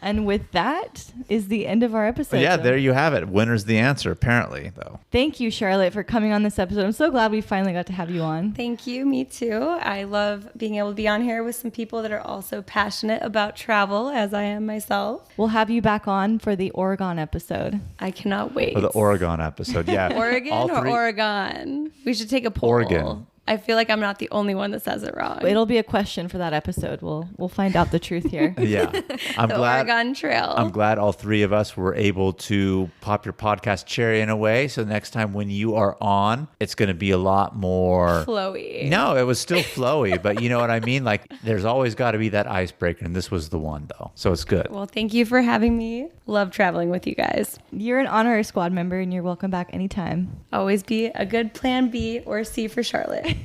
And with that is the end of our episode. But yeah, there you have it. Winter's the answer, apparently, though. Thank you, Charlotte, for coming on this episode. I'm so glad we finally got to have you on. Thank you. Me too. I love being able to be on here with some people that are also passionate about travel, as I am myself. We'll have you back on for the Oregon episode. I cannot wait. For the Oregon episode, yeah. Oregon All or three- Oregon? We should take a poll. Oregon. I feel like I'm not the only one that says it wrong. It'll be a question for that episode. We'll find out the truth here. Yeah. I'm the glad. Oregon Trail. I'm glad all three of us were able to pop your podcast cherry in a way. So next time when you are on, it's going to be a lot more flowy. No, it was still flowy, but you know what I mean? Like there's always got to be that icebreaker. And this was the one though. So it's good. Well, thank you for having me. Love traveling with you guys. You're an honorary squad member and you're welcome back anytime. Always be a good plan B or C for Charlotte.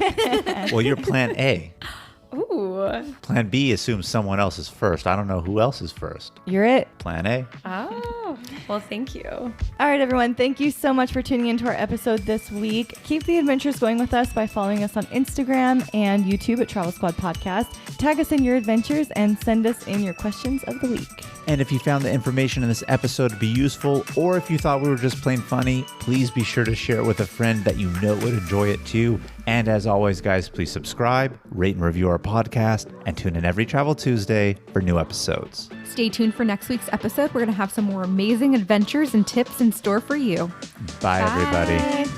Well, you're plan A. Ooh. Plan B assumes someone else is first. I don't know who else is first. You're it. Plan A. Oh, well, thank you. All right, everyone. Thank you so much for tuning into our episode this week. Keep the adventures going with us by following us on Instagram and YouTube at Travel Squad Podcast. Tag us in your adventures and send us in your questions of the week. And if you found the information in this episode to be useful, or if you thought we were just plain funny, please be sure to share it with a friend that you know would enjoy it too. And as always, guys, please subscribe, rate and review our podcast, and tune in every Travel Tuesday for new episodes. Stay tuned for next week's episode. We're going to have some more amazing adventures and tips in store for you. Bye. Everybody.